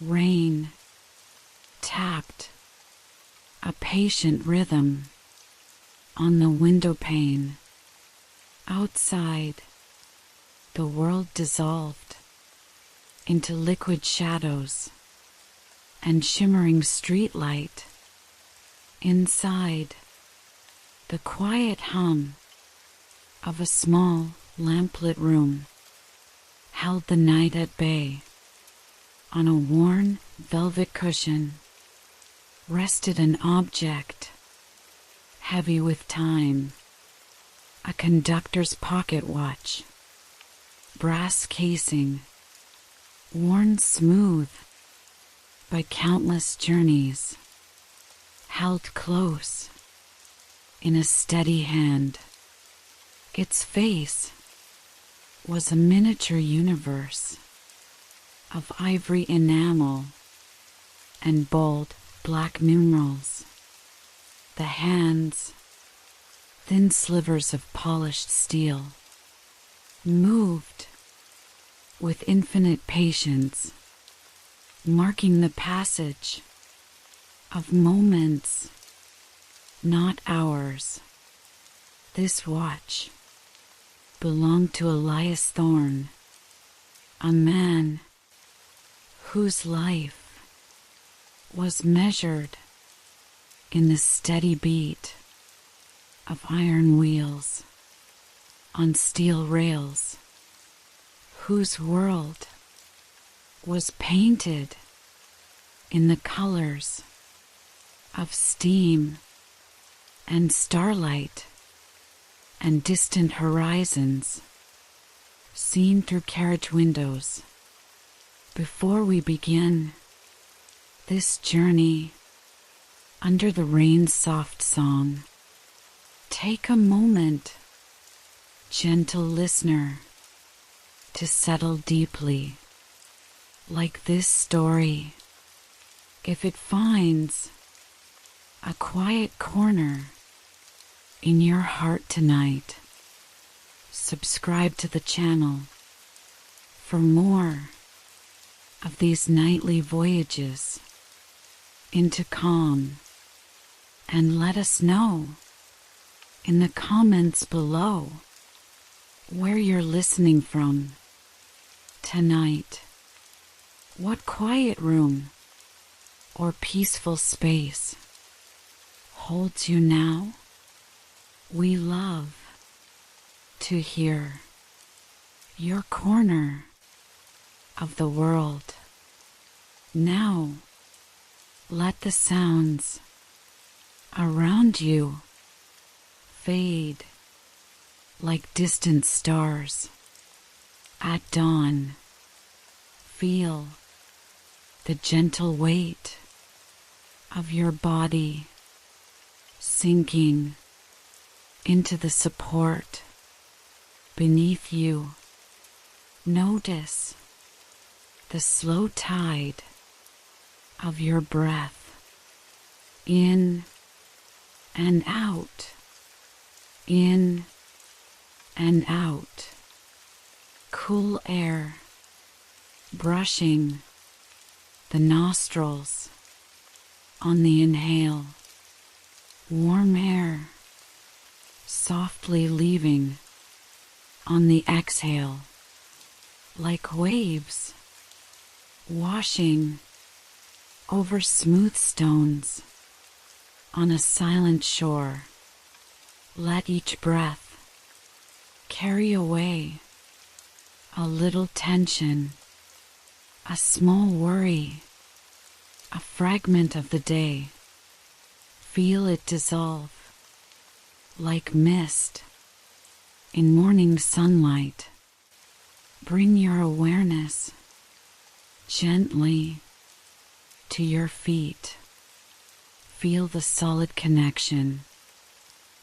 Rain tapped a patient rhythm on the window pane. Outside, the world dissolved into liquid shadows and shimmering streetlight. Inside, the quiet hum of a small lamplit room held the night at bay. On a worn velvet cushion rested an object heavy with time, a conductor's pocket watch, brass casing, worn smooth by countless journeys, held close in a steady hand. Its face was a miniature universe of ivory enamel and bold black numerals. The hands, thin slivers of polished steel, moved with infinite patience, marking the passage of moments, not hours. This watch belonged to Elias Thorne, a man whose life was measured in the steady beat of iron wheels on steel rails, whose world was painted in the colors of steam and starlight and distant horizons seen through carriage windows. Before we begin this journey under the rain's soft song, take a moment, gentle listener, to settle deeply. Like this story, if it finds a quiet corner in your heart tonight, subscribe to the channel for more of these nightly voyages into calm, and let us know in the comments below where you're listening from tonight. What quiet room or peaceful space holds you now? We love to hear your corner of the world. Now, let the sounds around you fade like distant stars at dawn. Feel the gentle weight of your body sinking into the support beneath you. Notice the slow tide of your breath in and out, in and out. Cool air brushing the nostrils on the inhale, warm air softly leaving on the exhale, like waves washing over smooth stones on a silent shore. Let each breath carry away a little tension, a small worry, a fragment of the day. Feel it dissolve like mist in morning sunlight. Bring your awareness gently to your feet. Feel the solid connection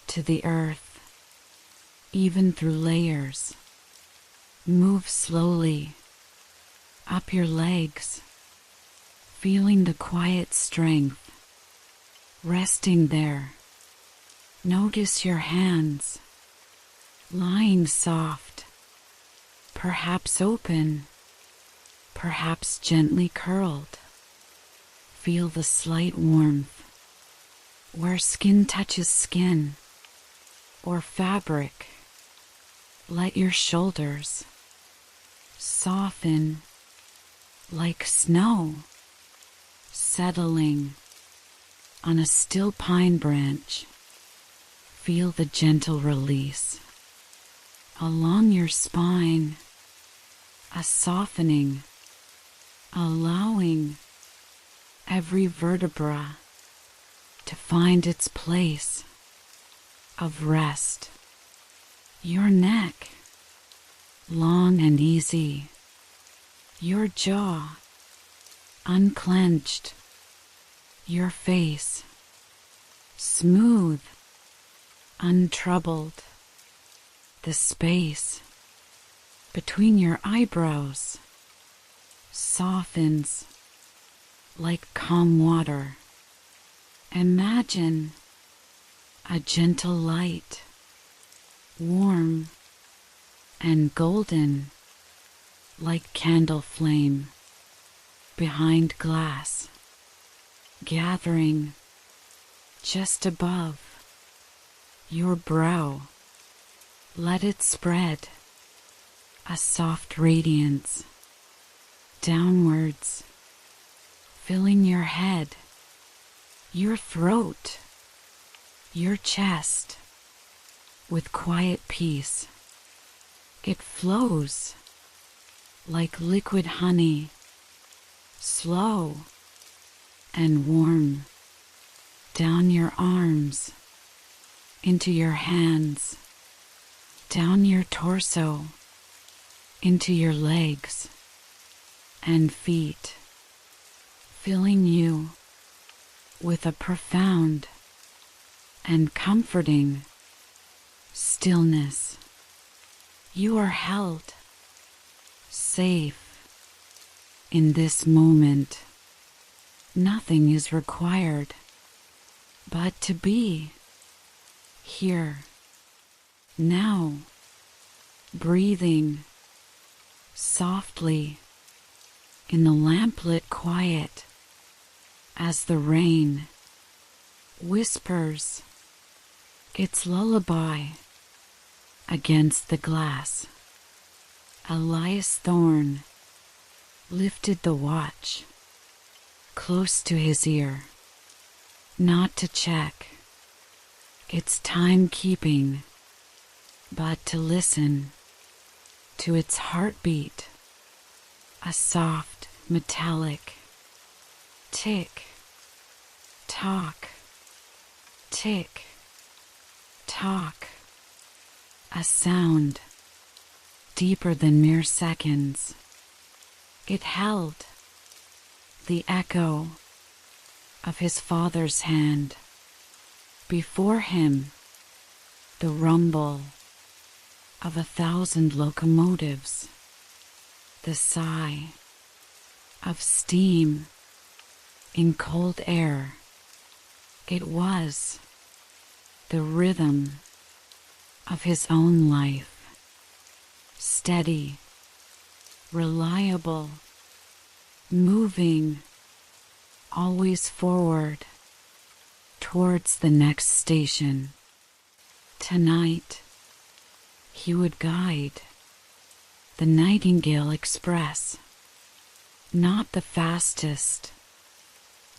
to the earth, even through layers. Move slowly up your legs, feeling the quiet strength resting there. Notice your hands lying soft, perhaps open, perhaps gently curled. Feel the slight warmth where skin touches skin or fabric. Let your shoulders soften like snow settling on a still pine branch. Feel the gentle release along your spine, a softening, allowing every vertebra to find its place of rest. Your neck, long and easy. Your jaw, unclenched. Your face, smooth, untroubled. The space between your eyebrows softens like calm water. Imagine a gentle light, warm and golden like candle flame behind glass, gathering just above your brow. Let it spread, a soft radiance downwards, filling your head, your throat, your chest with quiet peace. It flows like liquid honey, slow and warm, down your arms, into your hands, down your torso, into your legs and feet, filling you with a profound and comforting stillness. You are held safe in this moment. Nothing is required but to be here, now, breathing softly in the lamplit quiet as the rain whispers its lullaby against the glass. Elias Thorne lifted the watch close to his ear, not to check its timekeeping, but to listen to its heartbeat, a soft, metallic tick, tock, tick, tock, a sound deeper than mere seconds. It held the echo of his father's hand. Before him, the rumble of 1,000 locomotives, the sigh of steam in cold air. It was the rhythm of his own life, steady, reliable, moving always forward towards the next station. Tonight, he would guide the Nightingale Express, not the fastest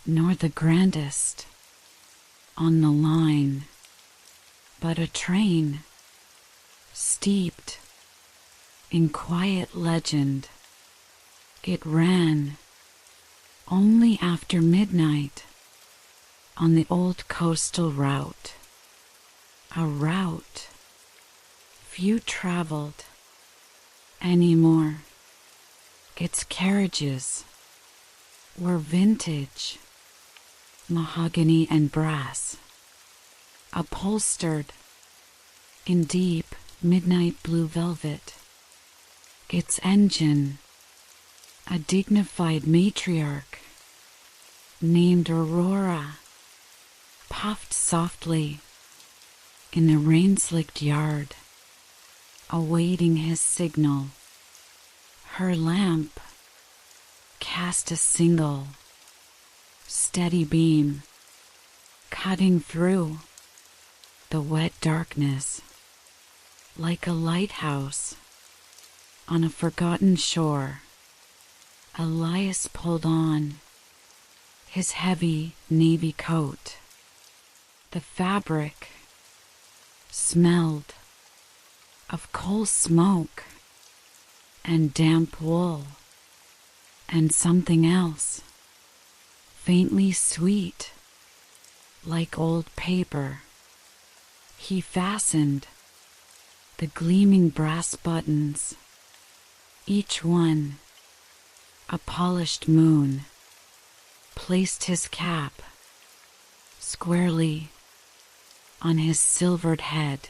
nor the grandest on the line, but a train steeped in quiet legend. It ran only after midnight on the old coastal route, a route few traveled anymore. Its carriages were vintage, mahogany and brass, upholstered in deep midnight blue velvet. Its engine, a dignified matriarch named Aurora, puffed softly in the rain-slicked yard, awaiting his signal. Her lamp cast a single, steady beam, cutting through the wet darkness like a lighthouse on a forgotten shore. Elias pulled on his heavy navy coat. The fabric smelled of coal smoke and damp wool and something else, faintly sweet, like old paper. He fastened the gleaming brass buttons, each one a polished moon, placed his cap squarely on his silvered head,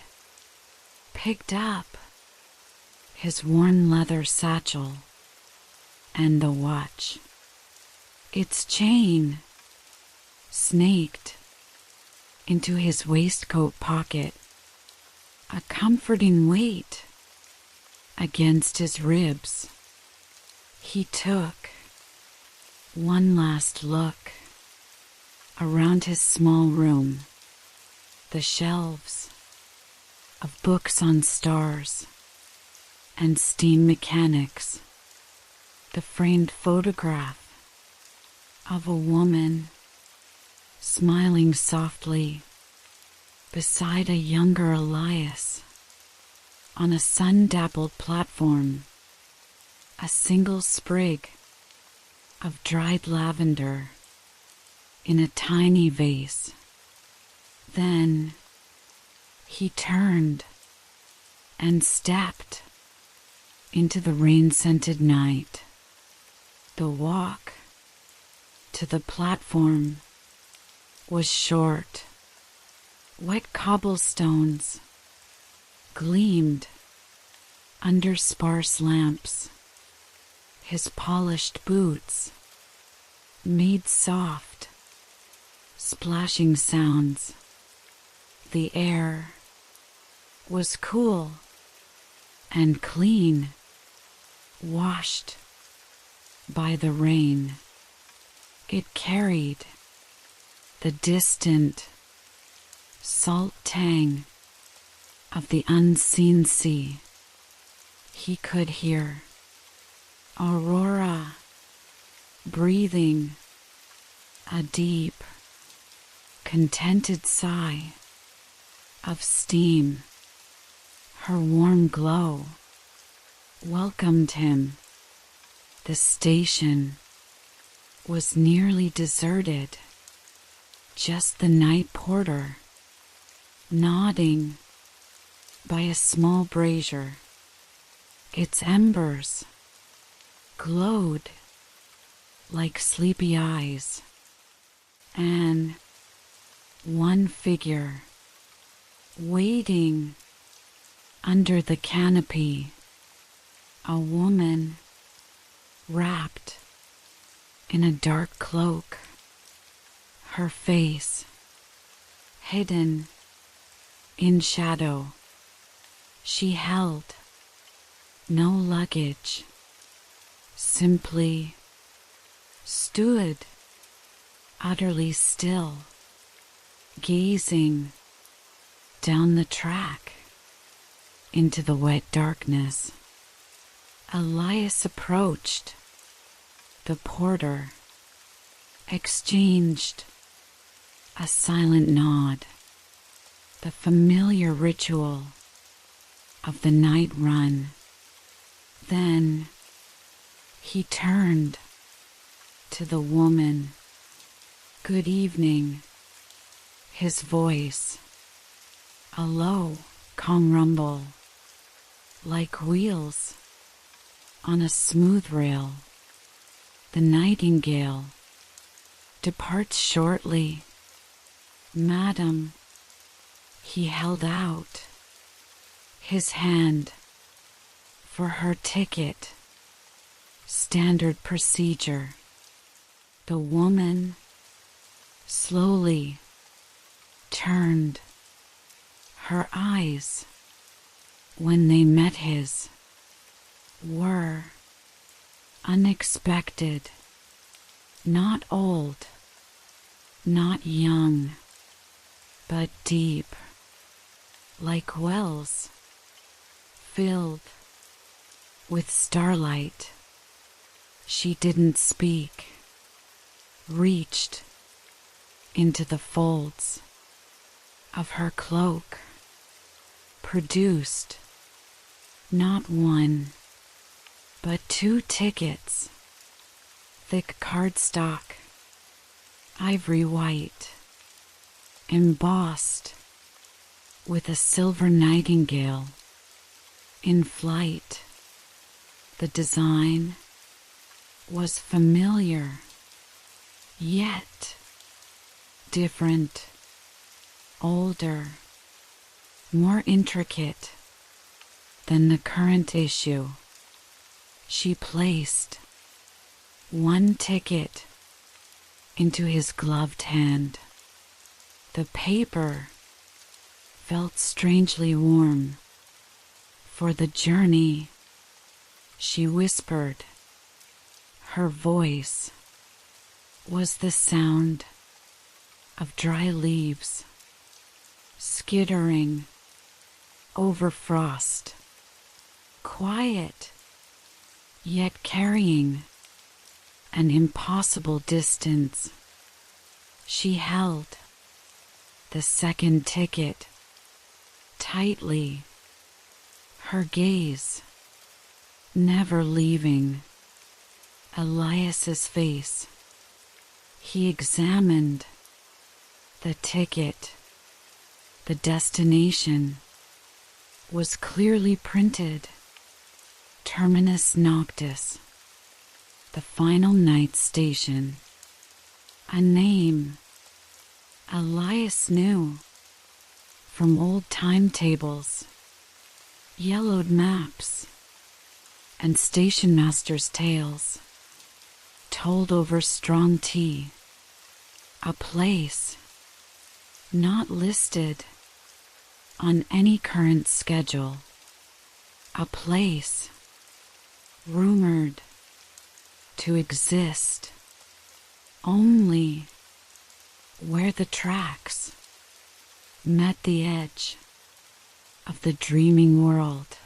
picked up his worn leather satchel and the watch. Its chain snaked into his waistcoat pocket, a comforting weight against his ribs. He took one last look around his small room, the shelves of books on stars and steam mechanics, the framed photograph of a woman smiling softly beside a younger Elias on a sun-dappled platform, a single sprig of dried lavender in a tiny vase. Then he turned and stepped into the rain-scented night. The walk to the platform was short. Wet cobblestones gleamed under sparse lamps. His polished boots made soft, splashing sounds. The air was cool and clean, washed by the rain. It carried the distant, salt tang of the unseen sea. He could hear Aurora breathing a deep, contented sigh of steam. Her warm glow welcomed him. The station was nearly deserted. Just the night porter nodding by a small brazier. Its embers glowed like sleepy eyes, and one figure waiting under the canopy, a woman wrapped in a dark cloak, her face hidden in shadow. She held no luggage, simply stood utterly still, gazing down the track into the wet darkness. Elias approached. The porter exchanged a silent nod. The familiar ritual of the night run. Then he turned to the woman. "Good evening." His voice, a low, calm rumble, like wheels on a smooth rail. The nightingale departs shortly. "Madam," he held out his hand for her ticket. Standard procedure. The woman slowly turned. Her eyes, when they met his, were unexpected, not old, not young, but deep, like wells filled with starlight. She didn't speak, reached into the folds of her cloak, produced not one, but 2 tickets, thick cardstock, ivory white, embossed with a silver nightingale in flight. The design was familiar, yet different, older, more intricate than the current issue. She placed 1 ticket into his gloved hand. The paper felt strangely warm. For the journey, she whispered. Her voice was the sound of dry leaves skittering over frost, quiet, yet carrying an impossible distance. She held the 2nd ticket tightly, her gaze never leaving Elias's face. He examined the ticket. The destination was clearly printed. Terminus Noctis, the final night station. A name Elias knew from old timetables, yellowed maps, and station masters' tales told over strong tea. A place not listed on any current schedule. A place rumored to exist only where the tracks met the edge of the dreaming world.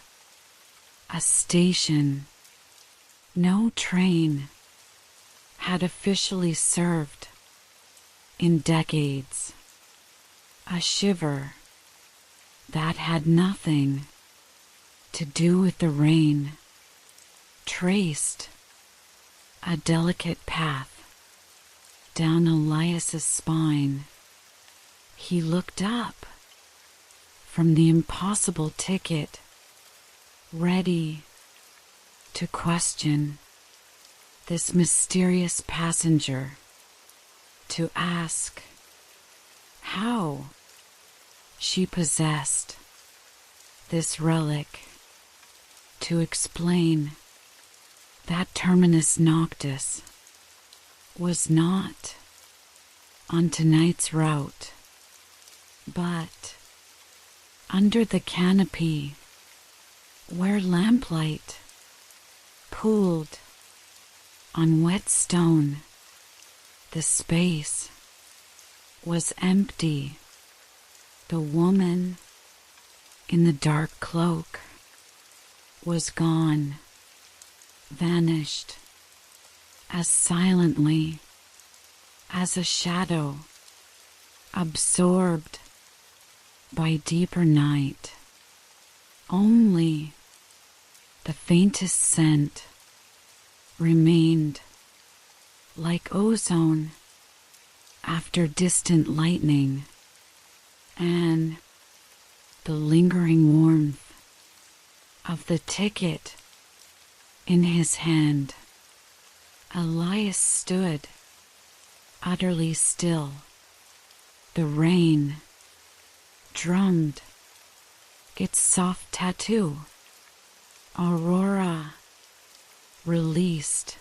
A station no train had officially served in decades. A shiver that had nothing to do with the rain traced a delicate path down Elias's spine. He looked up from the impossible ticket, ready to question this mysterious passenger, to ask how she possessed this relic, to explain that Terminus Noctis was not on tonight's route, but under the canopy where lamplight pooled on wet stone. The space was empty. The woman in the dark cloak was gone, vanished as silently as a shadow, absorbed by deeper night. Only the faintest scent remained, like ozone after distant lightning, and the lingering warmth of the ticket in his hand. Elias stood utterly still. The rain drummed its soft tattoo. Aurora released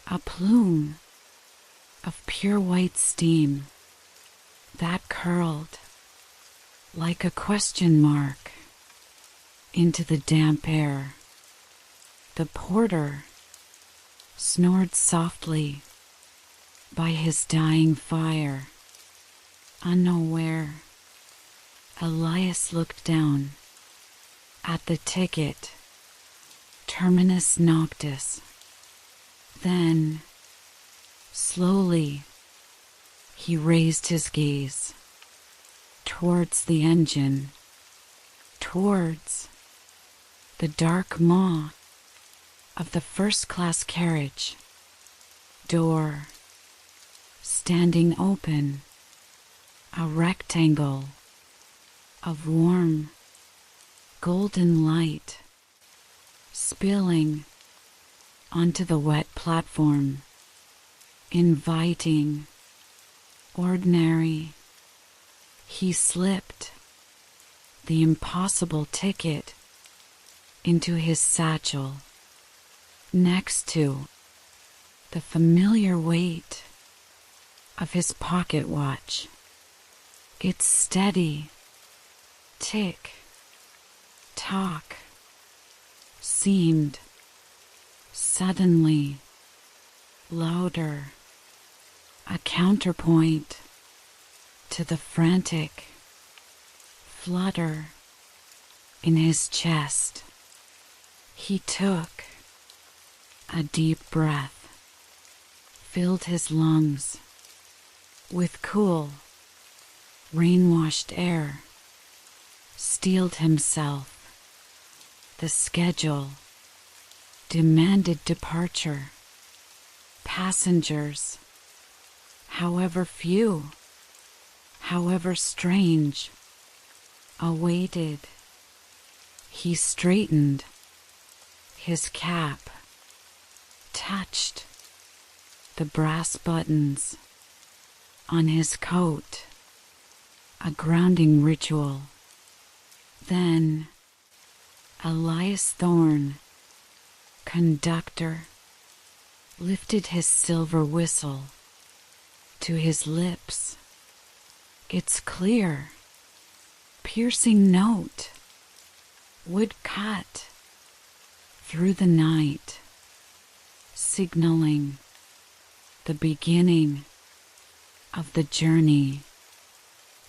a plume of pure white steam that curled like a question mark into the damp air. The porter snored softly, by his dying fire. Unaware, Elias looked down at the ticket, Terminus Noctis. Then, slowly, he raised his gaze towards the engine, towards the dark maw of the first-class carriage door, standing open, a rectangle of warm, golden light spilling onto the wet platform, inviting, ordinary. He slipped the impossible ticket into his satchel, next to the familiar weight of his pocket watch. Its steady tick, tock seemed suddenly louder, a counterpoint to the frantic flutter in his chest. He took a deep breath, filled his lungs with cool, rain-washed air, steeled himself. The schedule demanded departure. Passengers, however few, however strange, awaited. He straightened his cap, touched the brass buttons on his coat, a grounding ritual. Then Elias Thorne, conductor, lifted his silver whistle to his lips. Its clear, piercing note would cut through the night, signaling the beginning of the journey.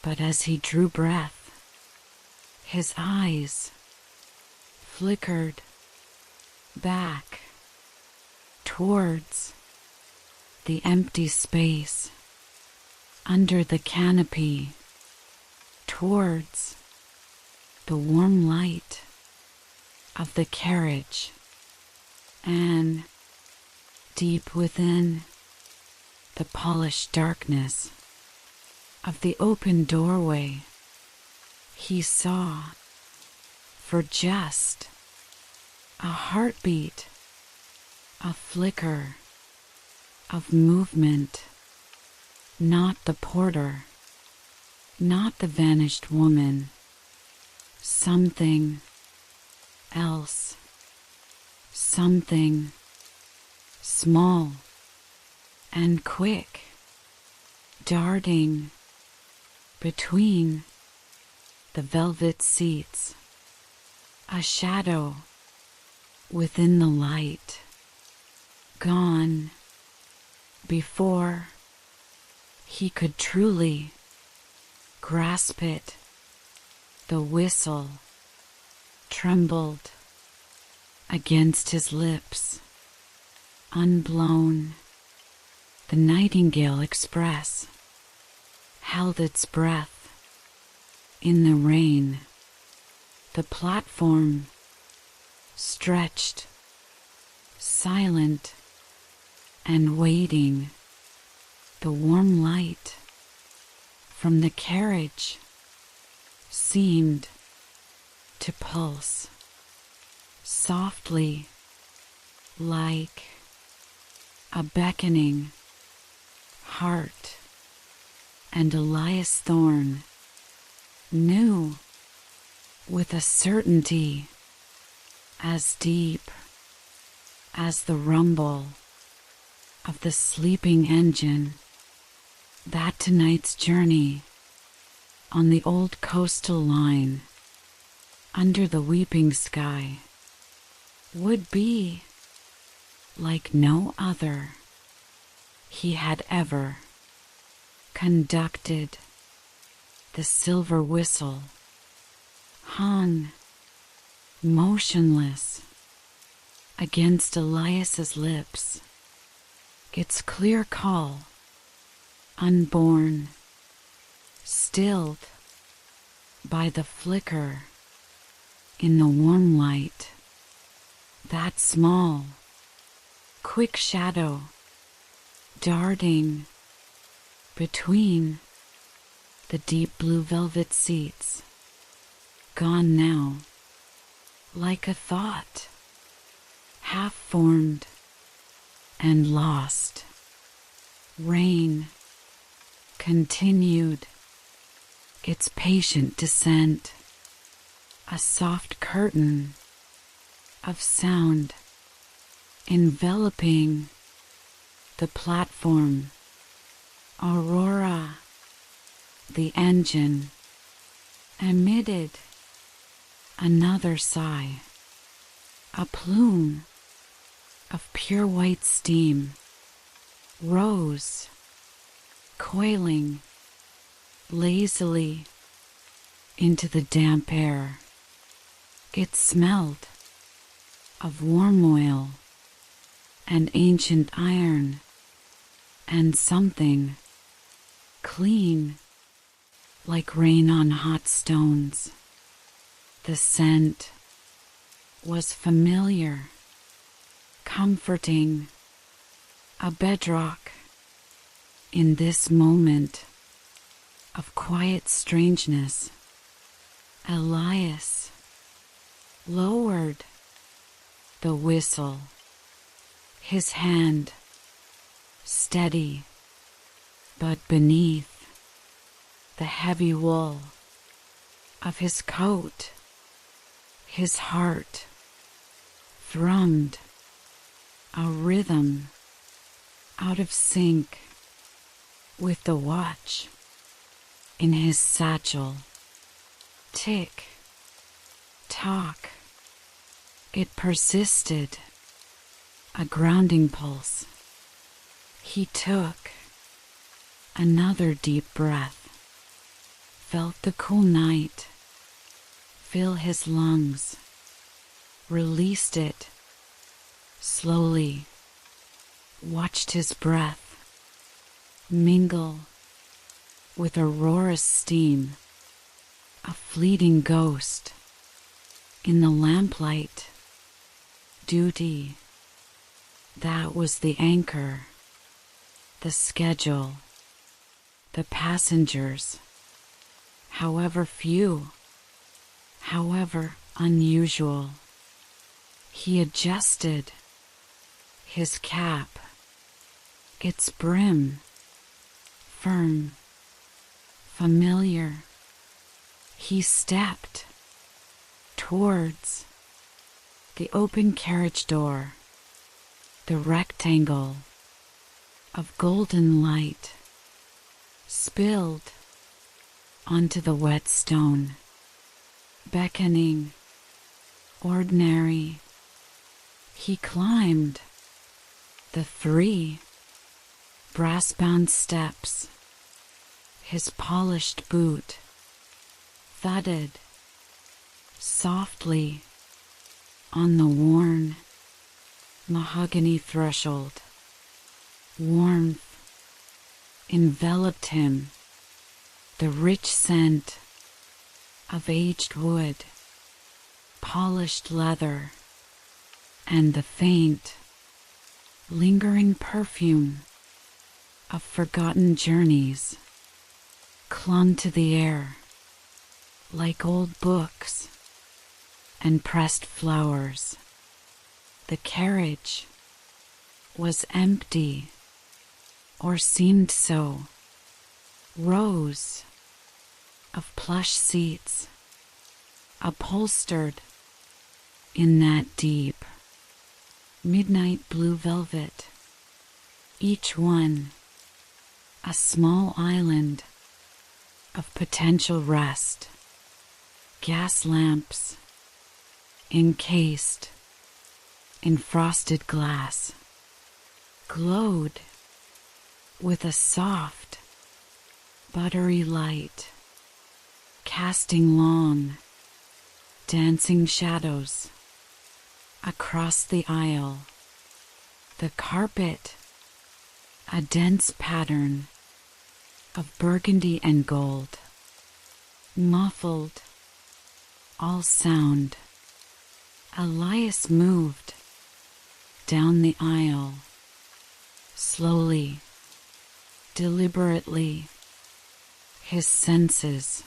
But as he drew breath, his eyes flickered back towards the empty space under the canopy, towards the warm light of the carriage, and deep within the polished darkness of the open doorway, he saw, for just a heartbeat, a flicker of movement, not the porter, not the vanished woman, something else, something small and quick, darting between the velvet seats, a shadow within the light, gone before he could truly grasp it. The whistle trembled against his lips, unblown. The Nightingale Express held its breath in the rain. The platform stretched, silent and waiting. The warm light from the carriage seemed to pulse softly, like a beckoning heart. And Elias Thorne knew with a certainty as deep as the rumble of the sleeping engine that tonight's journey on the old coastal line under the weeping sky would be like no other. he had ever conducted. The silver whistle hung motionless against Elias's lips, its clear call unborn, stilled by the flicker in the warm light. That small, quick shadow darting between the deep blue velvet seats, gone now, like a thought, half formed and lost. Rain continued its patient descent, a soft curtain of sound enveloping the platform. Aurora, the engine, emitted another sigh, a plume of pure white steam rose, coiling lazily into the damp air. It smelled of warm oil and ancient iron and something clean like rain on hot stones. The scent was familiar, comforting, a bedrock in this moment of quiet strangeness. Elias lowered the whistle, his hand steady, but beneath the heavy wool of his coat, his heart thrummed a rhythm out of sync with the watch in his satchel. Tick, tock, it persisted, a grounding pulse. He took another deep breath, felt the cool night fill his lungs, released it slowly, watched his breath mingle with Aurora's steam, a fleeting ghost in the lamplight. Duty, that was the anchor, the schedule, the passengers, however few, however unusual. He adjusted his cap, its brim firm, familiar. He stepped towards the open carriage door, the rectangle of golden light spilled onto the wet stone, beckoning, ordinary. He climbed the 3 brass-bound steps. His polished boot thudded softly on the worn mahogany threshold. Warmth enveloped him, the rich scent of aged wood, polished leather, and the faint, lingering perfume of forgotten journeys clung to the air like old books and pressed flowers. The carriage was empty, or seemed so. Rows of plush seats, upholstered in that deep, midnight blue velvet, each one a small island of potential rest. Gas lamps encased in frosted glass glowed with a soft, buttery light, casting long, dancing shadows across the aisle. The carpet, a dense pattern of burgundy and gold, muffled all sound. Elias moved down the aisle, slowly, deliberately, his senses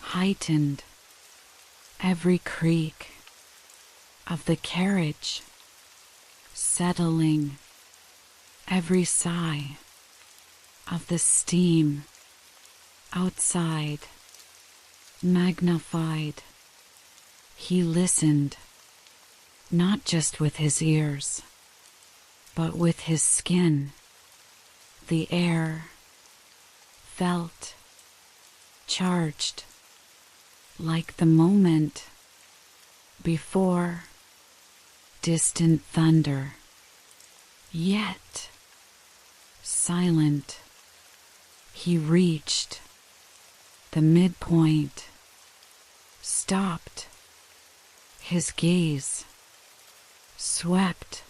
heightened. Every creak of the carriage settling, every sigh of the steam outside magnified. He listened, not just with his ears, but with his skin. The air felt charged, like the moment before distant thunder, yet silent. He reached the midpoint, stopped. His gaze swept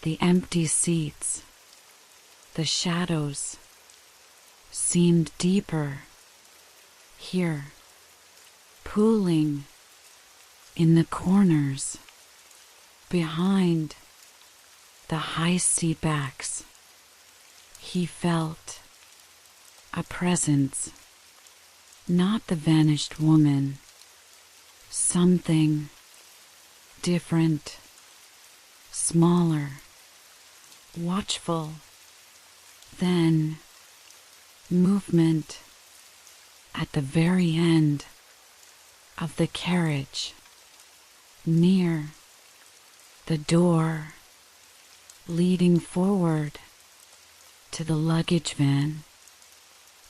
the empty seats. The shadows seemed deeper here, pooling in the corners behind the high seat backs. He felt a presence, not the vanished woman, something different, smaller, watchful. Then movement at the very end of the carriage, near the door leading forward to the luggage van,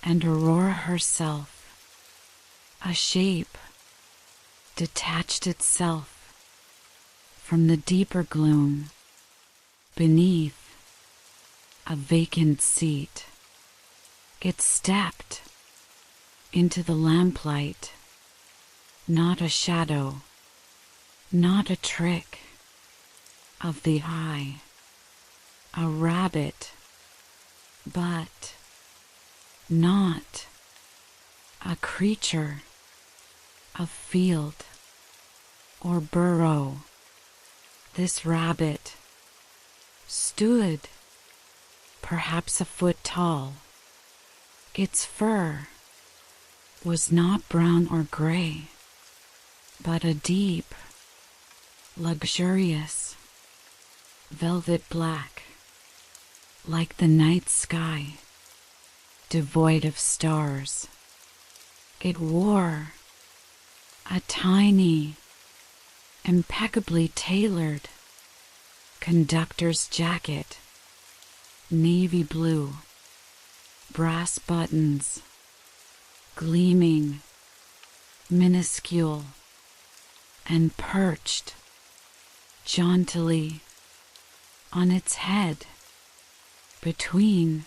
and Aurora herself, a shape, detached itself from the deeper gloom beneath a vacant seat. It stepped into the lamplight, not a shadow, not a trick of the eye, a rabbit, but not a creature of field or burrow. This rabbit stood perhaps a foot tall. Its fur was not brown or gray, but a deep, luxurious velvet black, like the night sky, devoid of stars. It wore a tiny, impeccably tailored conductor's jacket, navy blue, brass buttons, gleaming, minuscule, and perched jauntily on its head between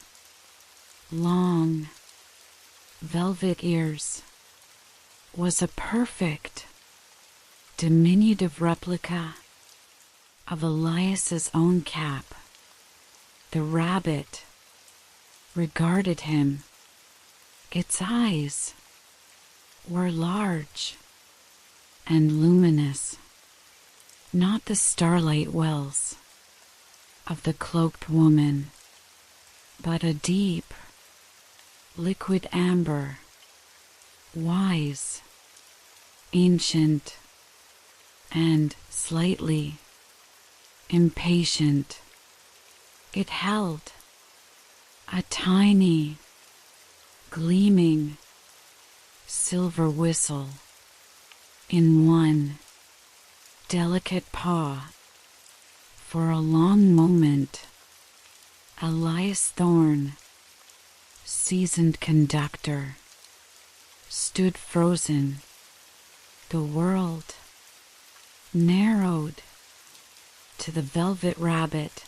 long velvet ears was a perfect, diminutive replica of Elias's own cap. The rabbit regarded him. Its eyes were large and luminous, not the starlight wells of the cloaked woman, but a deep, liquid amber, wise, ancient, and slightly impatient. It held a tiny, gleaming silver whistle in one delicate paw. For a long moment, Elias Thorne, seasoned conductor, stood frozen. The world narrowed to the velvet rabbit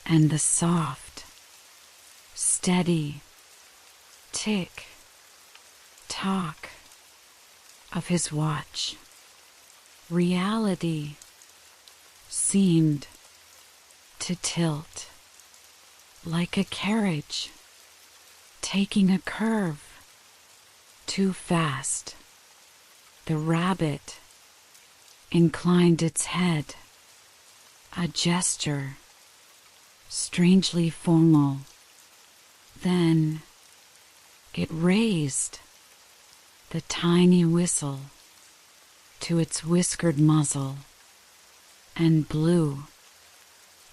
and the soft, steady tick tock of his watch. Reality seemed to tilt like a carriage taking a curve too fast. The rabbit inclined its head, a gesture strangely formal. Then it raised the tiny whistle to its whiskered muzzle and blew.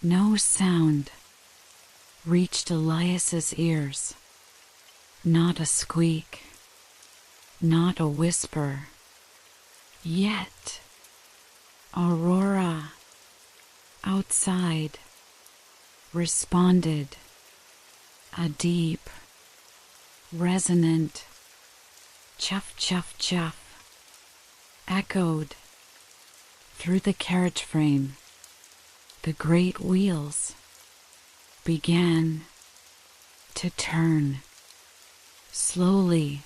No sound reached Elias's ears, not a squeak, not a whisper. Yet Aurora outside responded, a deep, resonant chuff chuff chuff echoed through the carriage frame. The great wheels began to turn slowly,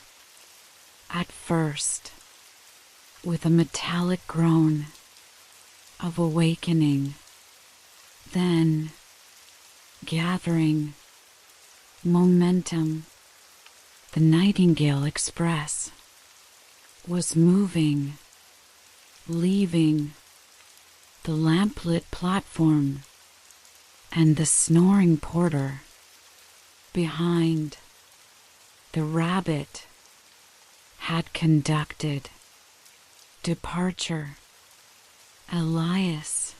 at first with a metallic groan of awakening, then gathering momentum. The Nightingale Express was moving, leaving the lamplit platform and the snoring porter behind. The rabbit had conducted departure. Elias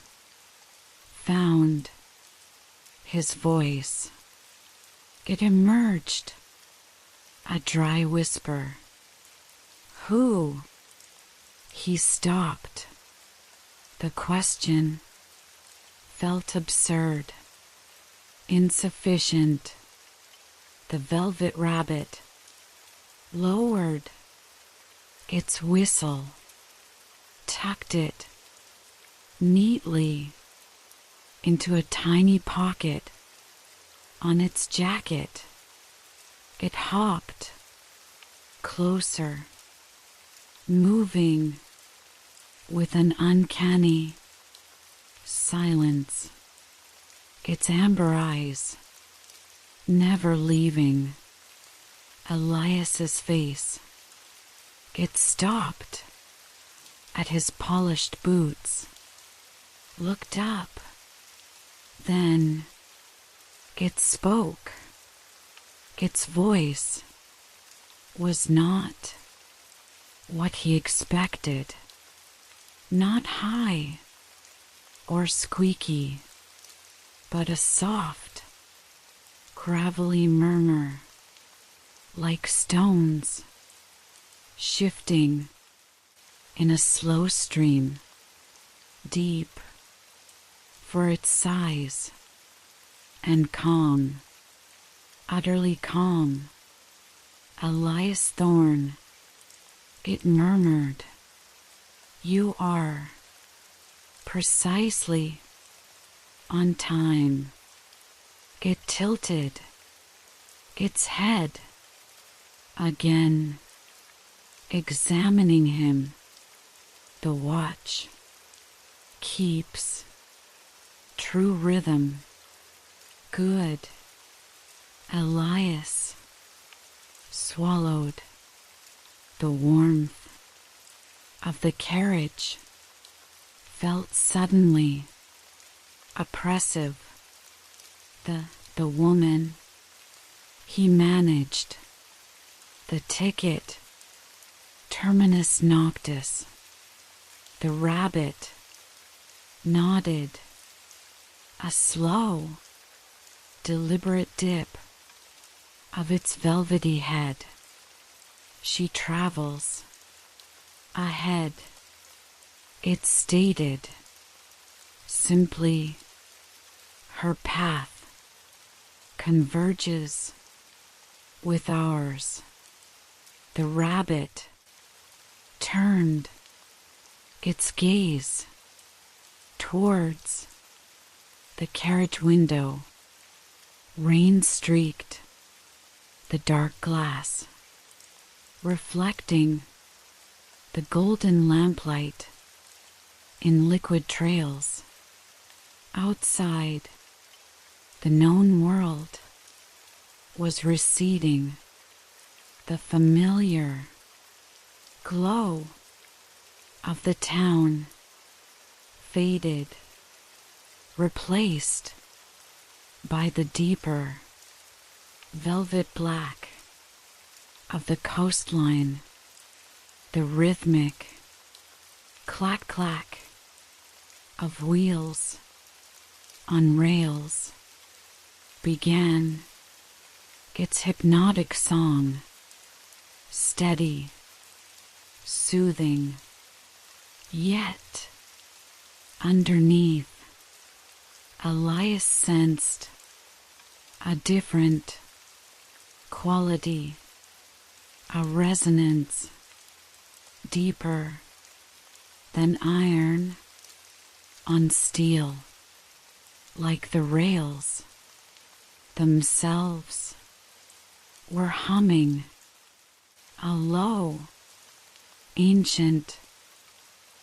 found his voice. It emerged, a dry whisper. Who? He stopped. The question felt absurd, insufficient. The velvet rabbit lowered its whistle, tucked it neatly into a tiny pocket on its jacket. It hopped closer, moving with an uncanny silence, its amber eyes never leaving Elias's face. It stopped at his polished boots, looked up, then it spoke. Its voice was not what he expected, not high or squeaky, but a soft, gravelly murmur, like stones shifting in a slow stream, deep for its size and calm, utterly calm. Elias Thorne, it murmured, you are precisely on time. It tilted its head again, examining him. The watch keeps true rhythm. Good. Elias swallowed. The warmth of the carriage felt suddenly oppressive. The woman, he managed. The ticket, terminus noctis. The rabbit nodded. A slow, deliberate dip of its velvety head. She travels ahead. It stated simply, her path converges with ours. The rabbit turned its gaze towards the carriage window, rain-streaked the dark glass, reflecting the golden lamplight in liquid trails. Outside, the known world was receding. The familiar glow of the town faded, replaced by the deeper velvet black of the coastline. The rhythmic clack-clack of wheels on rails began its hypnotic song, steady, soothing, yet underneath, Elias sensed a different quality, a resonance deeper than iron on steel, like the rails themselves were humming a low, ancient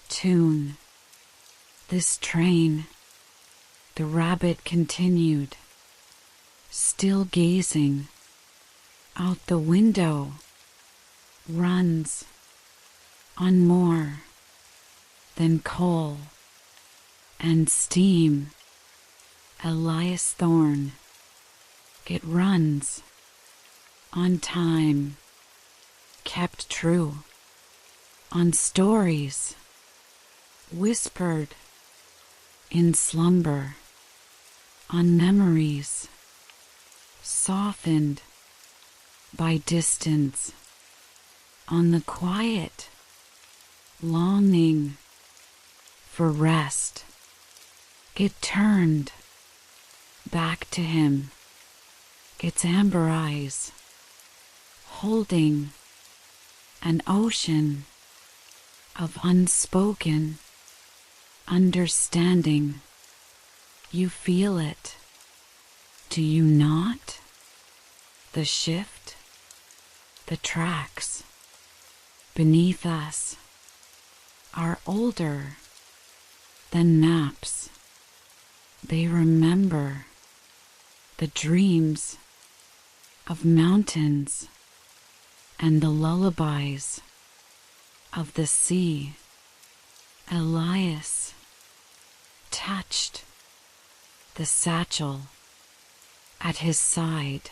tune. This train, the rabbit continued, still gazing out the window, runs on more than coal and steam. Elias Thorne, it runs on time, kept true, on stories whispered in slumber, on memories softened by distance, on the quiet longing for rest. It turned back to him, its amber eyes holding an ocean of unspoken understanding. You feel it, do you not? The shift, the tracks beneath us are older than maps. They remember the dreams of mountains and the lullabies of the sea. Elias touched the satchel at his side,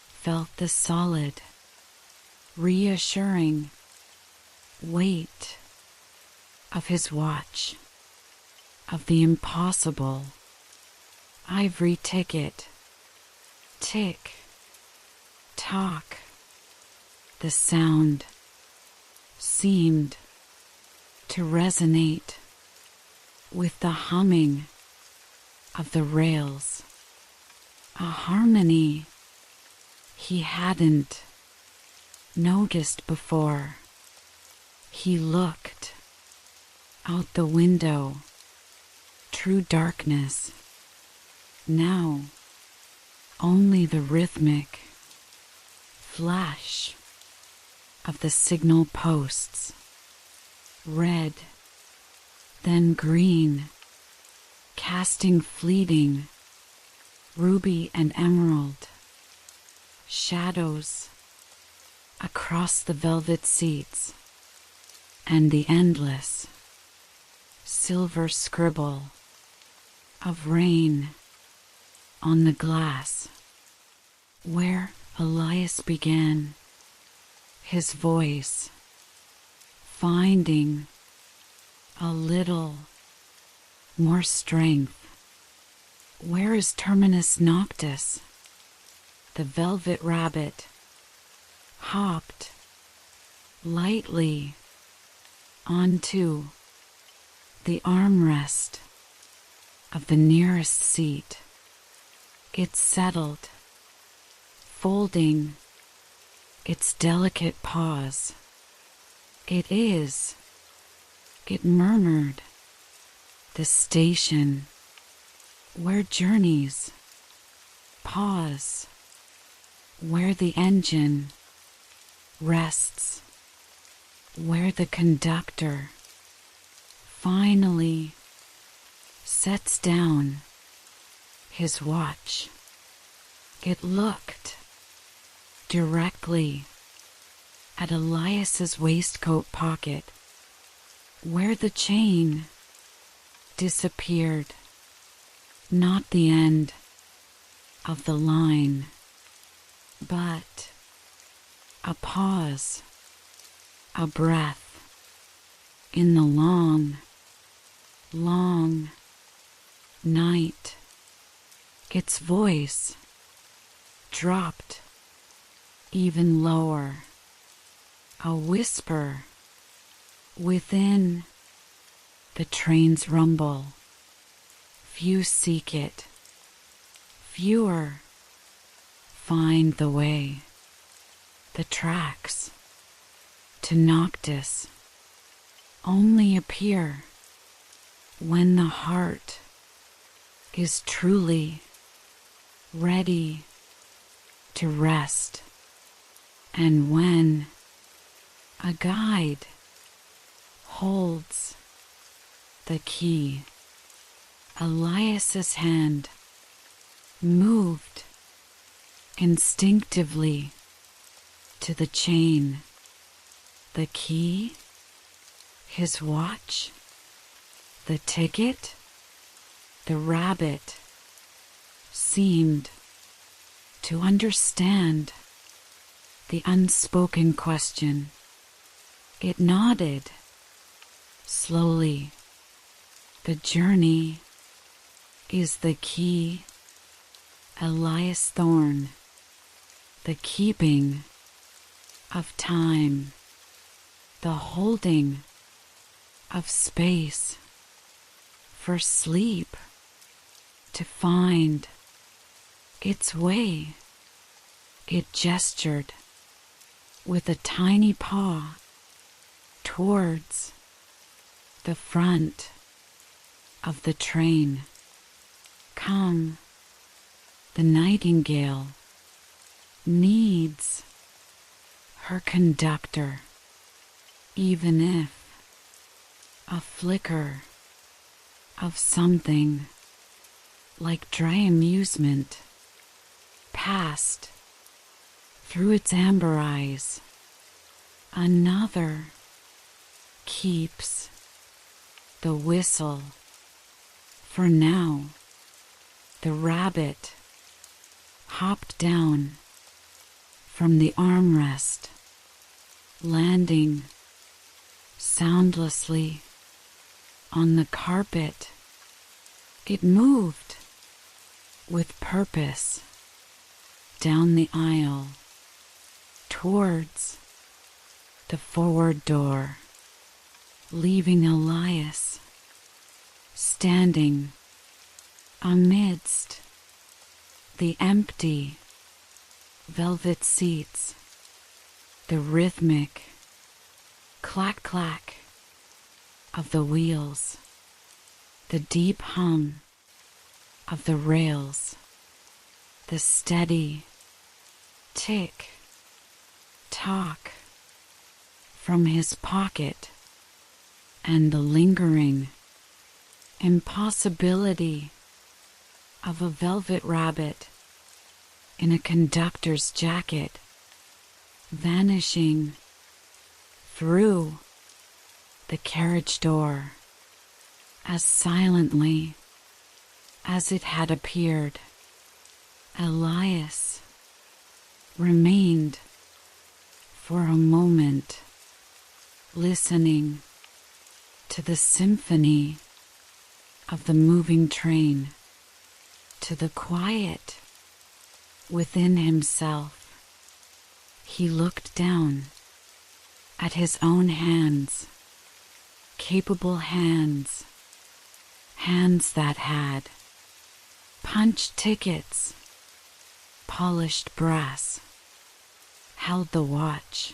felt the solid, reassuring weight of his watch, of the impossible ivory ticket. Tick, tock. The sound seemed to resonate with the humming of the rails, a harmony he hadn't noticed before. He looked out the window, true darkness. Now only the rhythmic flash of the signal posts, red, then green, casting fleeting ruby and emerald shadows across the velvet seats, and the endless silver scribble of rain on the glass. Where Elias began, his voice finding a little more strength. Where is Terminus Noctis? The velvet rabbit hopped lightly onto the armrest of the nearest seat. It settled, folding its delicate paws. It murmured, the station where journeys pause where the engine rests, where the conductor finally sets down his watch. It looked directly at Elias's waistcoat pocket, where the chain disappeared. Not the end of the line, but a pause, a breath in the long, long night. Its voice dropped even lower, a whisper within the train's rumble. Few seek it, fewer find the way. The tracks to Noctis only appear when the heart is truly ready to rest, and when a guide holds the key. Elias's hand moved instinctively to the chain. The key, his watch, the ticket. The rabbit seemed to understand the unspoken question. It nodded slowly. The journey is the key, Elias Thorne, the keeping of time, the holding of space for sleep to find its way. It gestured with a tiny paw towards the front of the train. Come, the nightingale needs her conductor, even if a flicker of something like dry amusement passed through its amber eyes. Another keeps the whistle. For now, the rabbit hopped down from the armrest, landing soundlessly on the carpet. It moved with purpose down the aisle towards the forward door, leaving Elias standing amidst the empty velvet seats. The rhythmic clack-clack of the wheels, the deep hum of the rails, the steady tick-tock from his pocket, and the lingering impossibility of a velvet rabbit in a conductor's jacket vanishing through the carriage door as silently as it had appeared. Elias remained for a moment, listening to the symphony of the moving train, to the quiet within himself. He looked down at his own hands, capable hands, hands that had punched tickets, polished brass, held the watch,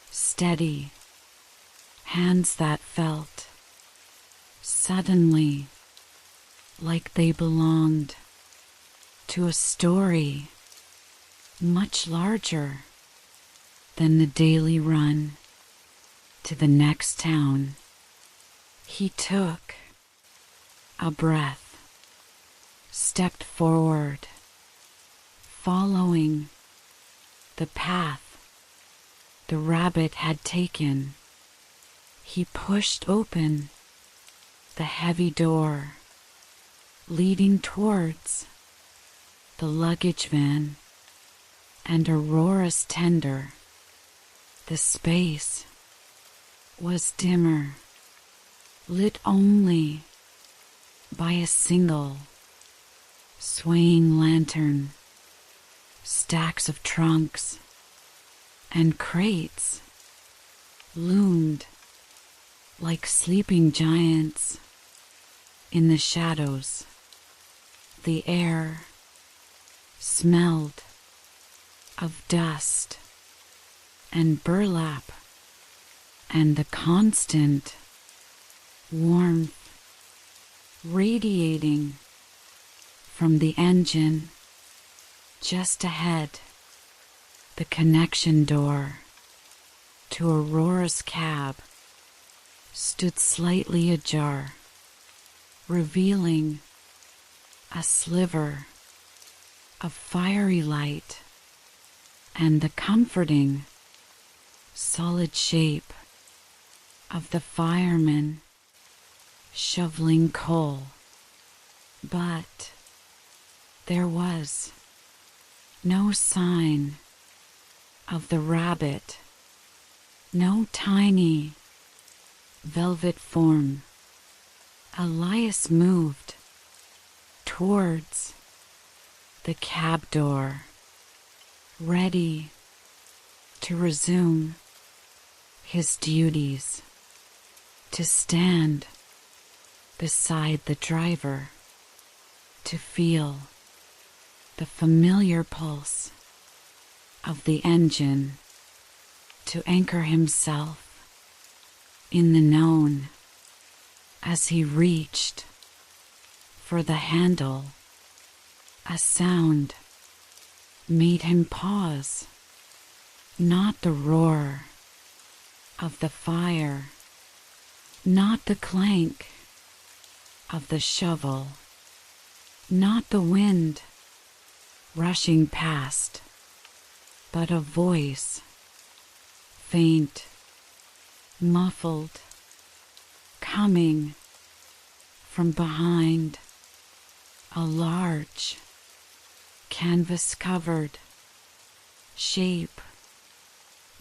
steady, hands that felt suddenly like they belonged to a story much larger than the daily run to the next town. He took a breath, stepped forward, following the path the rabbit had taken. He pushed open the heavy door leading towards the luggage van and Aurora's tender. The space was dimmer, lit only by a single swaying lantern. Stacks of trunks and crates loomed like sleeping giants in the shadows. The air smelled of dust and burlap and the constant warmth radiating from the engine. Just ahead, the connection door to Aurora's cab stood slightly ajar, revealing a sliver of fiery light and the comforting, solid shape of the fireman shoveling coal. But there was no sign of the rabbit, no tiny velvet form. Elias moved towards the cab door, ready to resume his duties, to stand beside the driver, to feel the familiar pulse of the engine, to anchor himself in the known. As he reached for the handle, a sound made him pause. Not the roar of the fire, not the clank of the shovel, not the wind rushing past, but a voice, faint, muffled, coming from behind a large, canvas-covered shape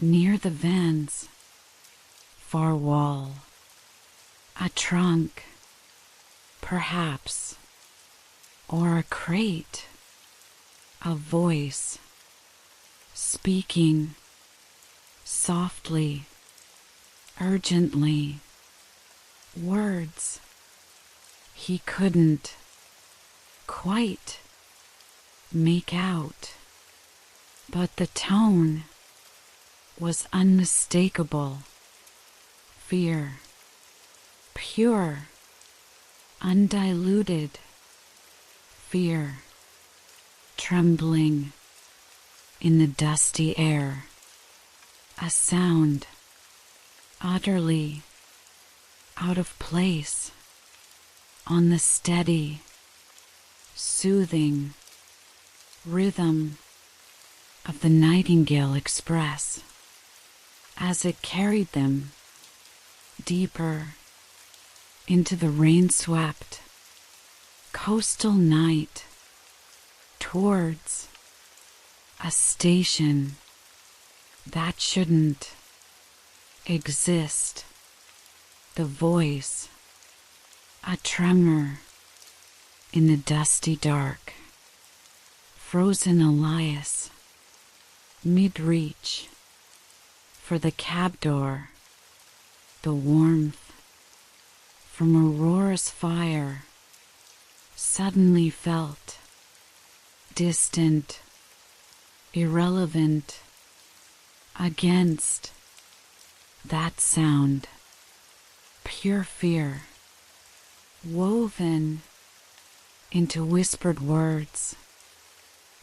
near the van's far wall. A trunk, perhaps, or a crate. A voice speaking softly, urgently, words he couldn't quite make out, but the tone was unmistakable. Fear, pure, undiluted fear, trembling in the dusty air. A sound utterly out of place on the steady, soothing rhythm of the Nightingale Express as it carried them deeper into the rain-swept coastal night, towards a station that shouldn't exist. The voice, a tremor in the dusty dark. Frozen Elias, mid-reach for the cab door. The warmth from Aurora's fire suddenly felt distant, irrelevant against that sound. Pure fear, woven into whispered words.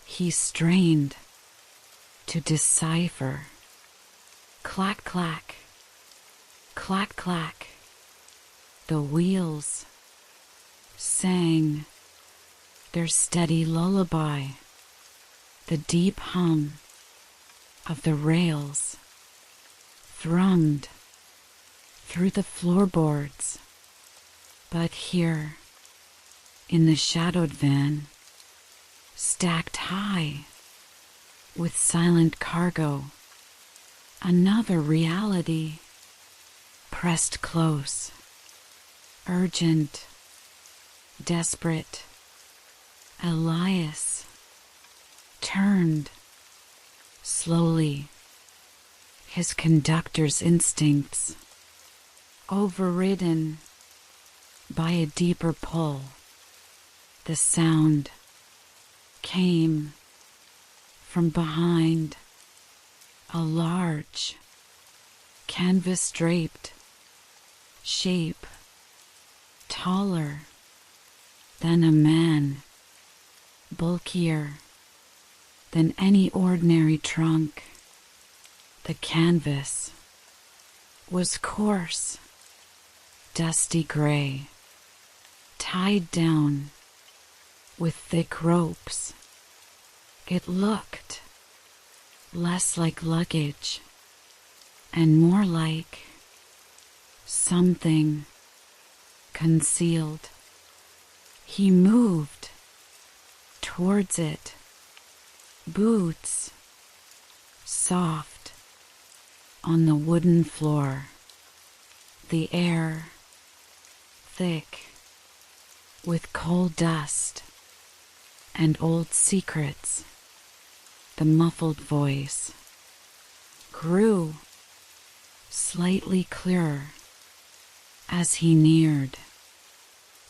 He strained to decipher. Clack, clack, clack, clack. The wheels sang their steady lullaby. The deep hum of the rails thrummed through the floorboards. But here, in the shadowed van, stacked high with silent cargo, another reality pressed close, urgent, desperate. Elias turned slowly, his conductor's instincts overridden by a deeper pull. The sound came from behind a large, canvas-draped shape, taller than a man, bulkier than any ordinary trunk. The canvas was coarse, dusty gray, tied down with thick ropes. It looked less like luggage and more like something concealed. He moved towards it, boots soft on the wooden floor, the air thick with coal dust and old secrets. The muffled voice grew slightly clearer as he neared.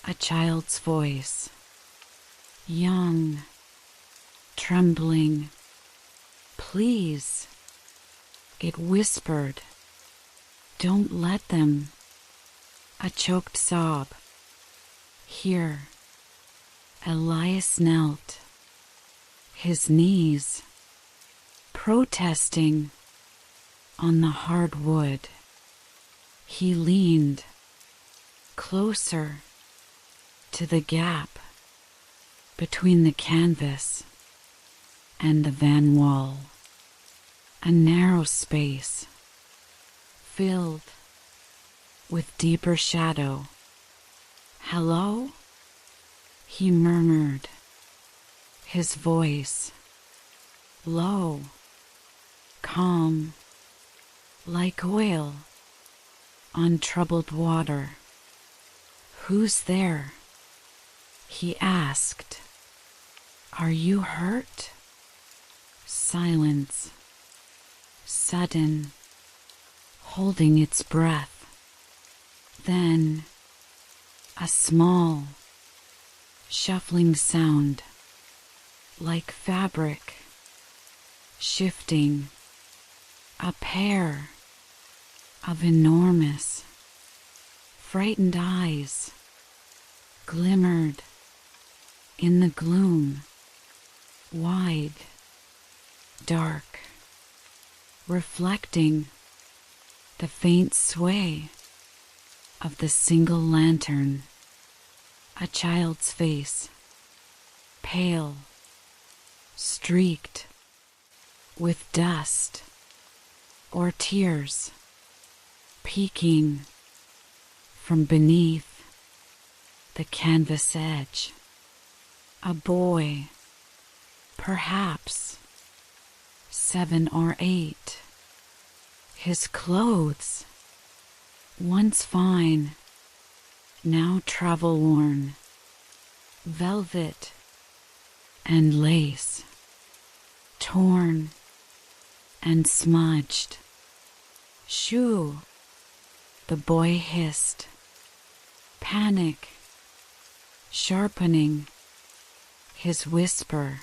A child's voice, young, trembling. Please, it whispered. Don't let them. A choked sob. Here, Elias knelt, his knees protesting on the hard wood. He leaned closer to the gap between the canvas and the van wall, a narrow space filled with deeper shadow. Hello? He murmured, his voice low, calm, like oil on troubled water. Who's there? He asked. Are you hurt? Silence, sudden, holding its breath. Then, a small, shuffling sound, like fabric, shifting. A pair of enormous, frightened eyes glimmered in the gloom, wide, dark, reflecting the faint sway of the single lantern. A child's face, pale, streaked with dust or tears, peeking from beneath the canvas edge. A boy, perhaps 7 or 8. His clothes, once fine, now travel-worn, velvet and lace, torn and smudged. Shoo, the boy hissed, panic sharpening his whisper.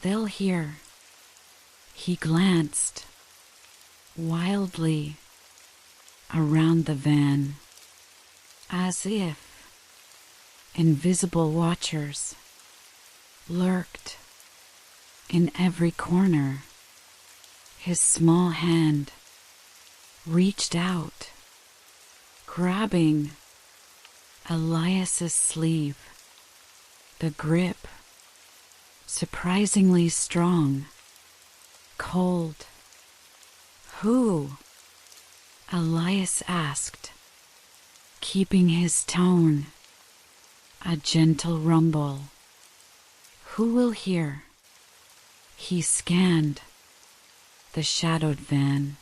They'll hear. He glanced wildly around the van, as if invisible watchers lurked in every corner. His small hand reached out, grabbing Elias's sleeve. The grip, surprisingly strong, cold. "Who?" Elias asked, keeping his tone a gentle rumble. "Who will hear?" He scanned the shadowed van.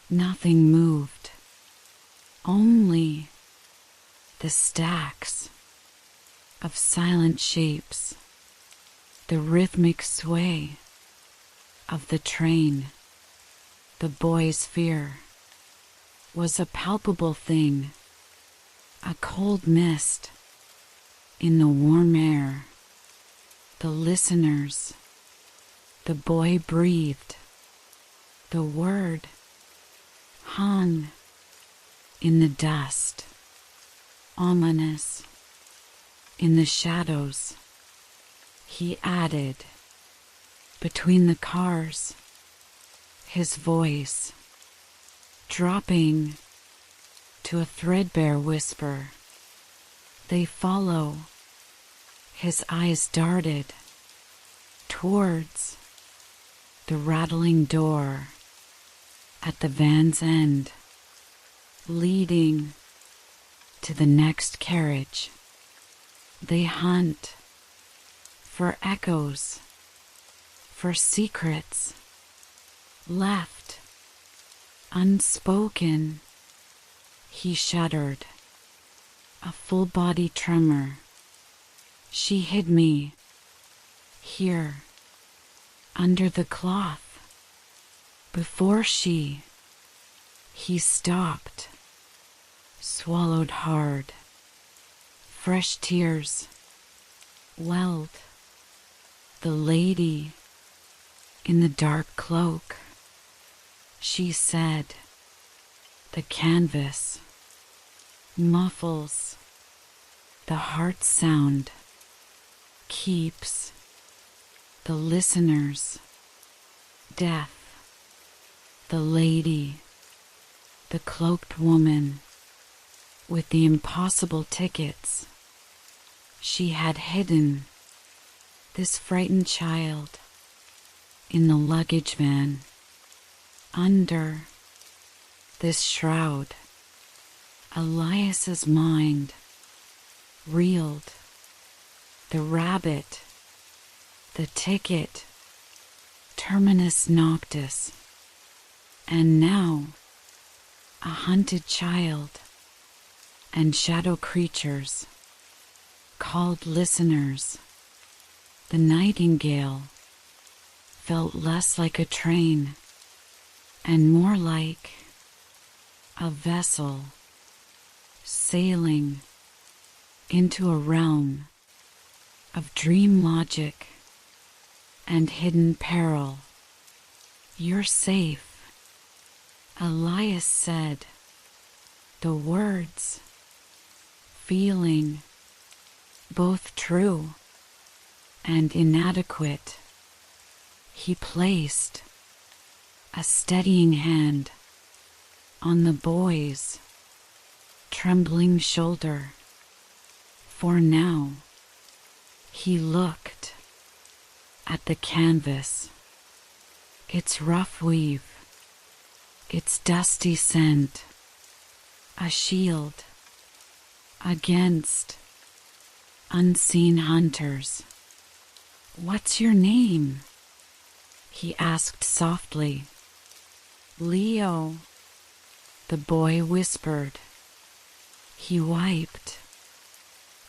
Nothing moved, only the stacks of silent shapes, the rhythmic sway of the train. The boy's fear was a palpable thing, a cold mist in the warm air. The listeners, the boy breathed. The word hung in the dust, ominous in the shadows. He added, between the cars, his voice dropping to a threadbare whisper. "They follow." His eyes darted towards the rattling door at the van's end, leading to the next carriage. They hunt for echoes, for secrets left unspoken. He shuddered, a full body tremor. "She hid me here, under the cloth, before she..." He stopped, swallowed hard. Fresh tears welled. "The lady in the dark cloak," she said. "The canvas muffles the heart sound, keeps the listeners deaf. The lady, the cloaked woman with the impossible tickets. She had hidden this frightened child in the luggage van. Under this shroud, Elias's mind reeled. The rabbit, the ticket, terminus noctis, and now a hunted child and shadow creatures called listeners. The nightingale felt less like a train and more like a vessel sailing into a realm of dream logic and hidden peril. "You're safe," Elias said, the words feeling both true and inadequate. He placed a steadying hand on the boy's trembling shoulder. For now, he looked at the canvas, its rough weave, its dusty scent, a shield against unseen hunters. "What's your name?" he asked softly. "Leo," the boy whispered. He wiped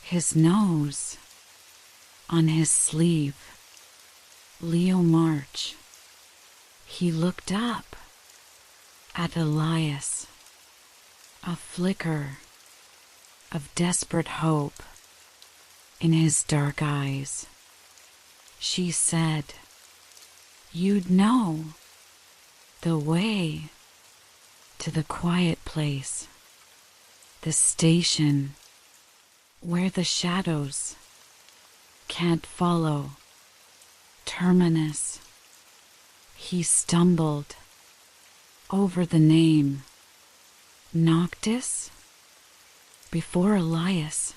his nose on his sleeve. "Leo March." He looked up at Elias, a flicker of desperate hope in his dark eyes. She said, "You'd know the way to the quiet place, the station where the shadows can't follow, terminus." He stumbled over the name Noctis before Elias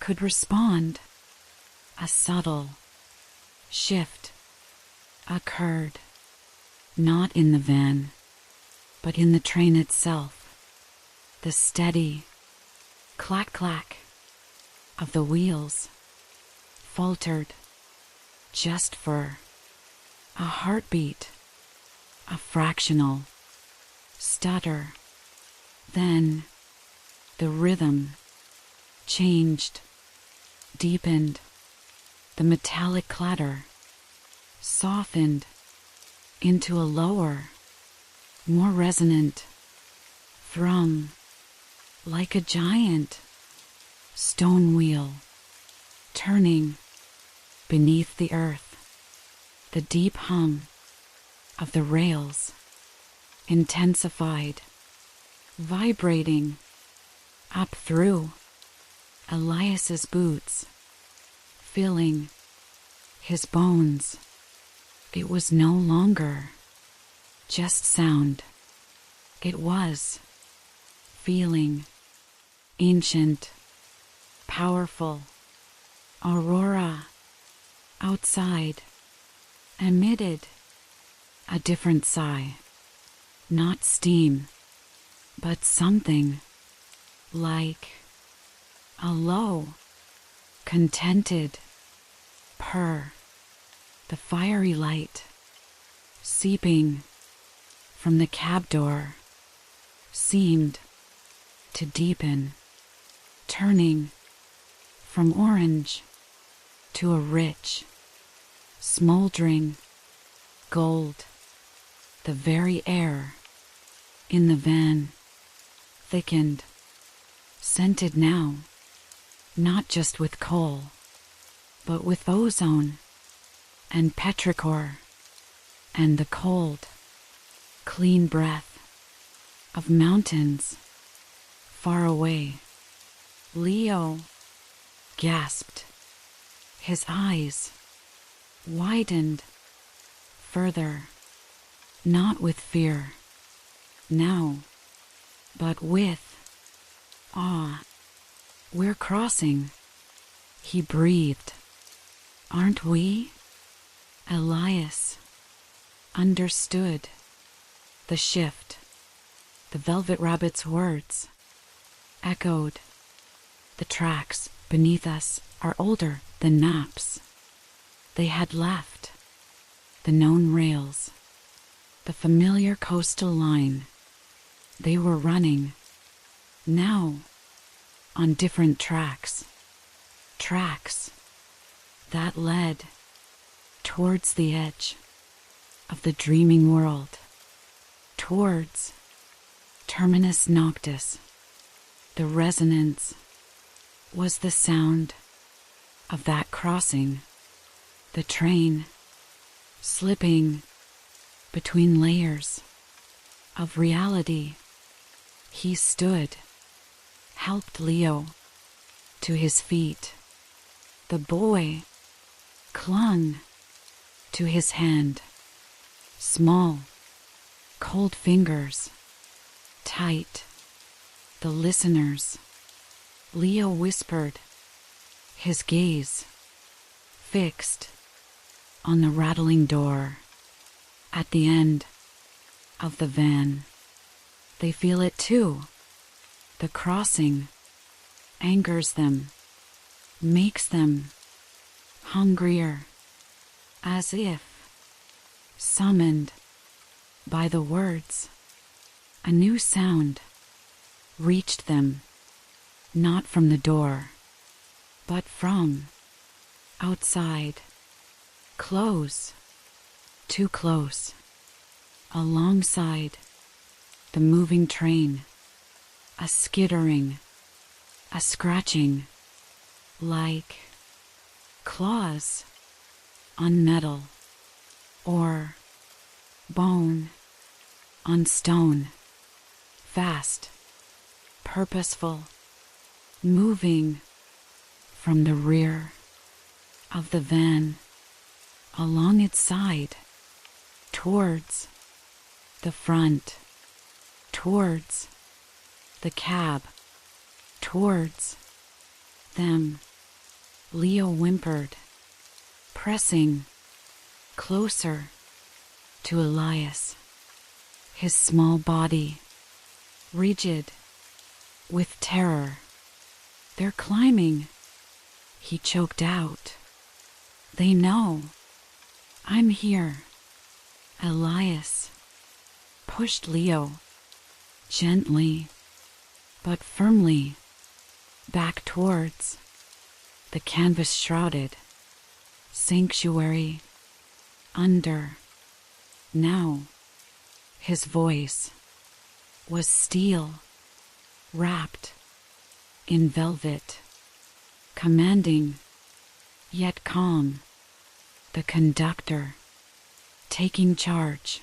could respond. A subtle shift occurred, not in the van, but in the train itself. The steady clack-clack of the wheels faltered just for a heartbeat, a fractional stutter. Then the rhythm changed, deepened. The metallic clatter softened into a lower, more resonant thrum, like a giant stone wheel turning beneath the earth. The deep hum of the rails intensified, vibrating up through Elias's boots, filling his bones. It was no longer just sound. It was feeling, ancient, powerful. Aurora outside emitted a different sigh. Not steam, but something like a low, contented purr. The fiery light seeping from the cab door seemed to deepen, turning from orange to a rich, smoldering gold. The very air in the van thickened, scented now, not just with coal, but with ozone and petrichor, and the cold, clean breath of mountains far away. Leo gasped. His eyes widened further, not with fear now, but with awe. We're crossing, he breathed. Aren't we? Elias understood the shift. The velvet rabbit's words echoed. The tracks beneath us are older than maps. They had left the known rails, the familiar coastal line. They were running now on different tracks that led towards the edge of the dreaming world, towards Terminus Noctis. The resonance was the sound of that crossing, the train slipping between layers of reality. He stood, helped Leo to his feet. The boy clung to his hand, small, cold fingers, tight. The listeners, Leo whispered, his gaze fixed on the rattling door at the end of the van. They feel it too. The crossing angers them, makes them hungrier, as if summoned by the words. A new sound reached them, not from the door, but from outside. Close, too close, alongside the moving train. A skittering, a scratching, like claws on metal or bone on stone. Fast, purposeful, moving from the rear of the van, along its side, towards the front, towards the cab, towards them. Leo whimpered, pressing closer to Elias, his small body rigid with terror. "They're climbing," he choked out. "They know I'm here." Elias pushed Leo gently but firmly back towards the canvas-shrouded sanctuary under. Now his voice was steel, wrapped in velvet, commanding yet calm. The conductor taking charge.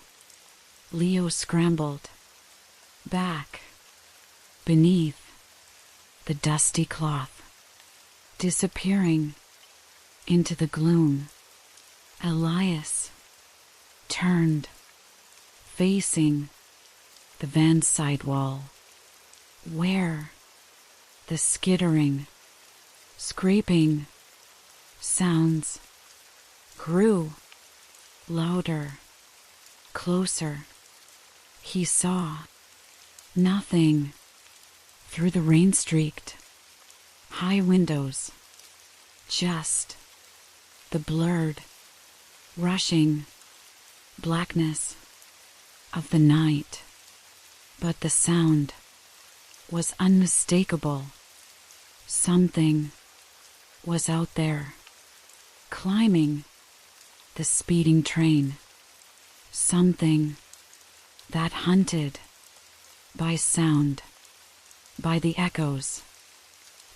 Leo scrambled back beneath the dusty cloth, disappearing into the gloom. Elias turned, facing the van's sidewall, where the skittering, scraping sounds grew louder, closer. He saw nothing through the rain-streaked high windows, just the blurred, rushing blackness of the night. But the sound was unmistakable. Something was out there, climbing the speeding train. Something that hunted by sound, by the echoes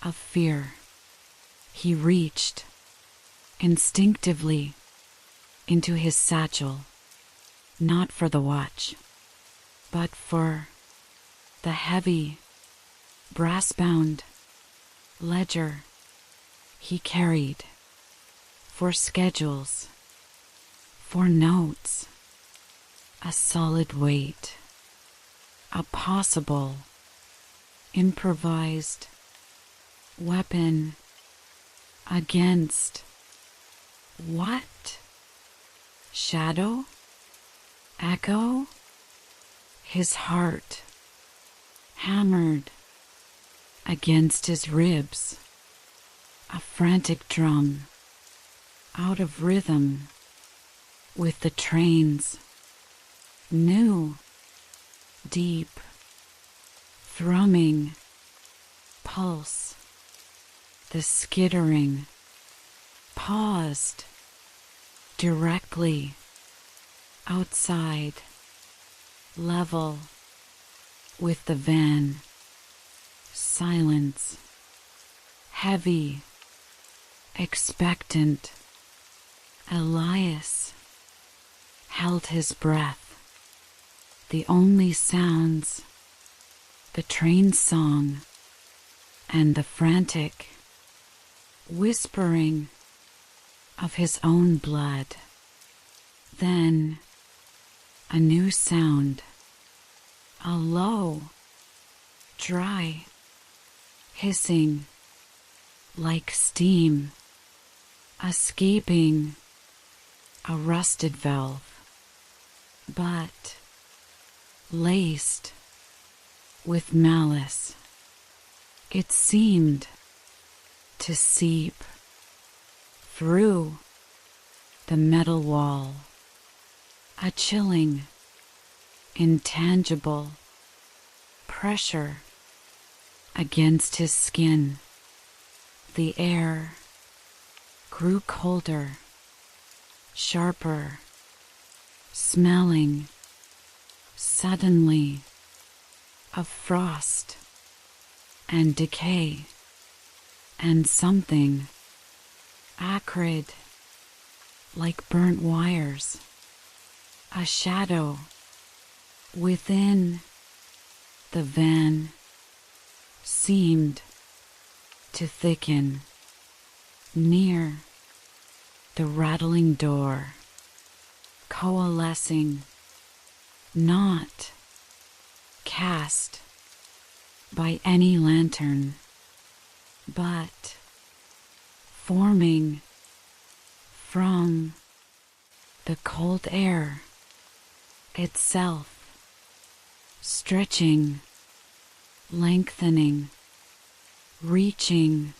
of fear. He reached instinctively into his satchel, not for the watch, but for the heavy, brass-bound ledger he carried, for schedules, for notes, a solid weight, a possible improvised weapon against what? Shadow? Echo? His heart hammered against his ribs, a frantic drum, out of rhythm with the train's new, deep, thrumming pulse. The skittering paused directly outside, level with the van. Silence, heavy, expectant. Elias held his breath. The only sounds, the train song, and the frantic whispering of his own blood. Then a new sound, a low, dry hissing like steam escaping a rusted valve, but laced with malice. It seemed to seep through the metal wall, a chilling, intangible pressure against his skin. The air grew colder, sharper, smelling suddenly of frost and decay and something acrid like burnt wires. A shadow within the van seemed to thicken near the rattling door, coalescing, not cast by any lantern, but forming from the cold air itself, stretching, lengthening, reaching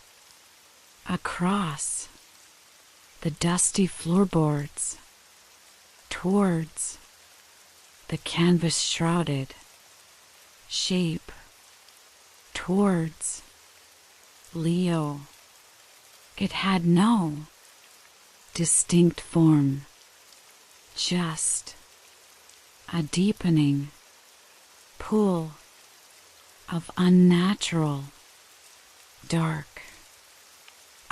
across the dusty floorboards towards the canvas-shrouded shape, towards Leo. It had no distinct form, just a deepening pool of unnatural dark,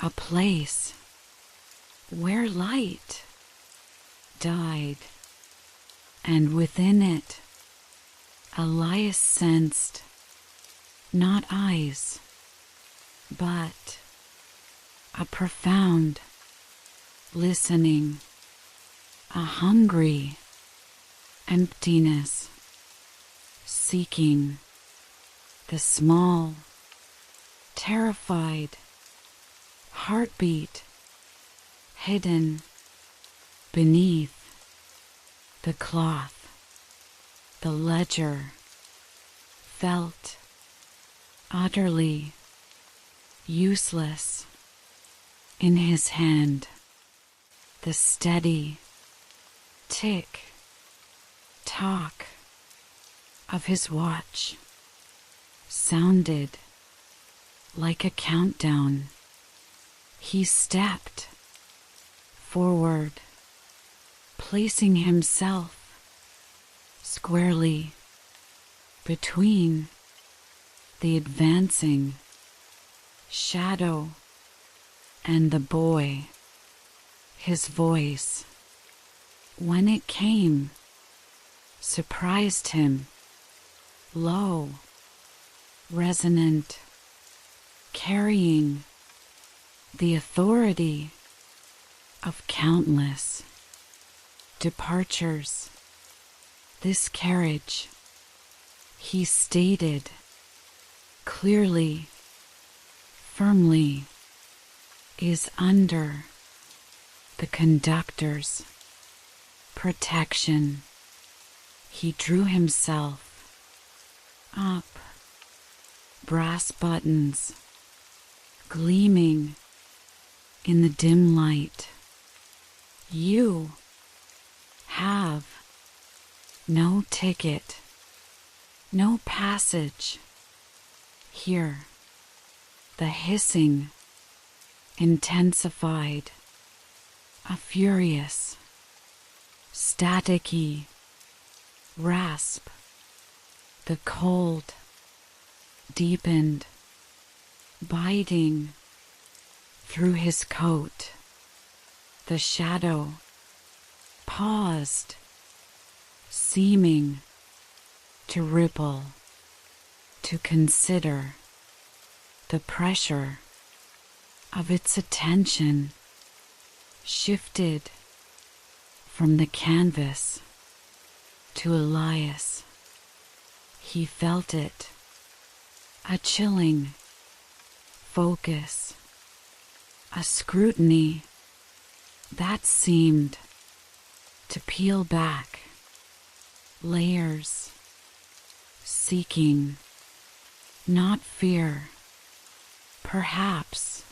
a place where light died, and within it Elias sensed not eyes, but a profound listening, a hungry emptiness, seeking the small, terrified heartbeat hidden beneath the cloth. The ledger felt utterly useless in his hand. The steady tick-tock of his watch sounded like a countdown. He stepped forward, placing himself squarely between the advancing shadow and the boy. His voice, when it came, surprised him. Low, resonant, carrying the authority of countless departures. This carriage, he stated clearly, firmly, is under the conductor's protection. He drew himself up, brass buttons gleaming in the dim light. You have no ticket, no passage here. The hissing intensified, a furious, staticky rasp. The cold deepened, biting through his coat. The shadow paused, seeming to ripple, to consider the pressure of its attention, shifted from the canvas to Elias. He felt it, a chilling focus, a scrutiny that seemed to peel back layers, seeking not fear, perhaps,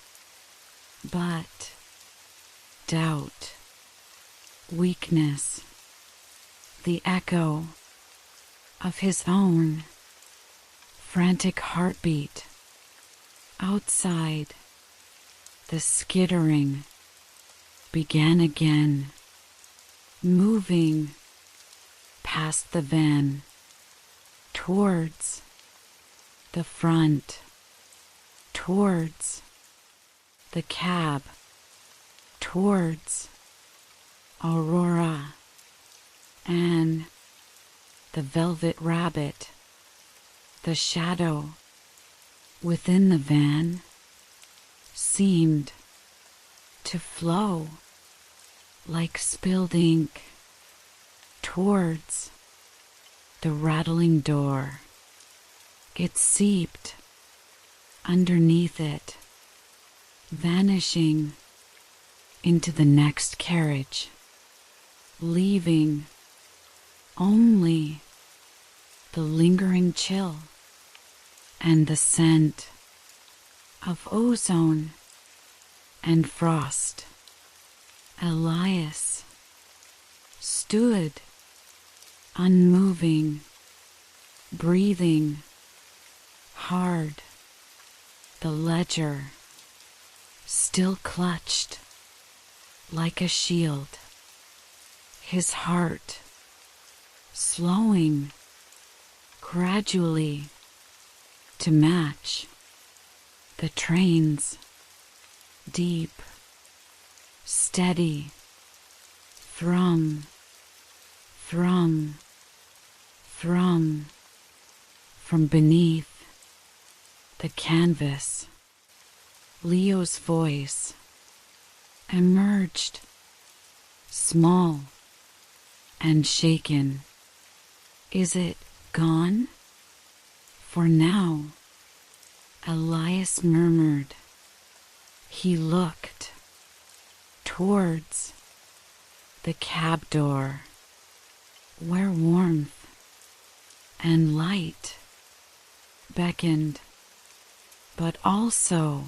but doubt, weakness, the echo of his own frantic heartbeat. Outside, the skittering began again, moving past the van, towards the front, towards the cab, towards Aurora and the velvet rabbit. The shadow within the van seemed to flow like spilled ink, towards the rattling door. It seeped underneath it, vanishing into the next carriage, leaving only the lingering chill and the scent of ozone and frost. Elias stood unmoving, breathing hard, the ledger still clutched like a shield, his heart slowing gradually to match the train's deep, steady thrum, thrum, thrum. From beneath the canvas, Leo's voice emerged, small and shaken. Is it gone? For now, Elias murmured. He looked towards the cab door, where warmth and light beckoned, but also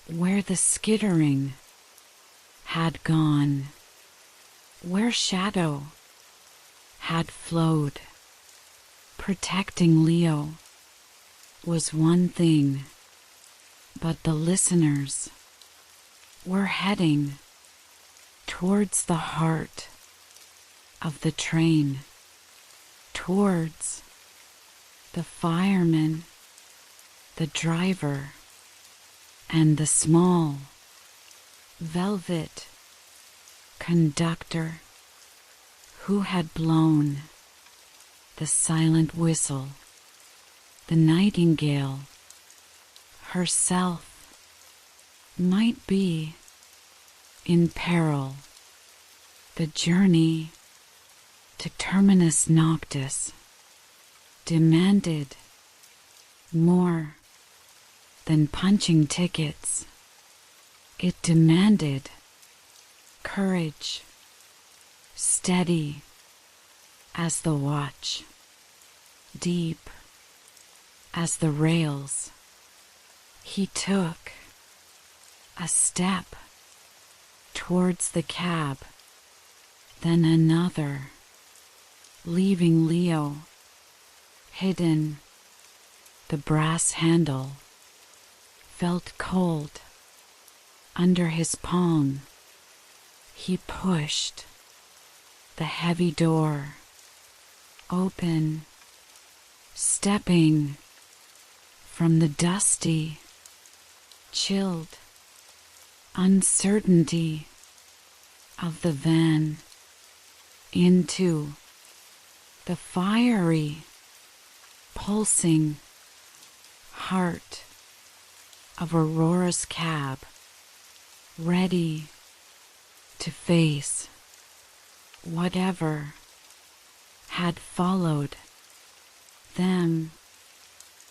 where the skittering had gone, where shadow had flowed. Protecting Leo was one thing, but the listeners were heading towards the heart of the train, towards the fireman, the driver, and the small velvet conductor who had blown the silent whistle. The nightingale herself might be in peril. The journey to Terminus Noctis demanded more than punching tickets. It demanded courage, steady as the watch, deep as the rails. He took a step towards the cab, then another, leaving Leo hidden. The brass handle felt cold under his palm. He pushed the heavy door open, stepping from the dusty, chilled uncertainty of the van into the fiery, pulsing heart of Aurora's cab, ready to face whatever had followed them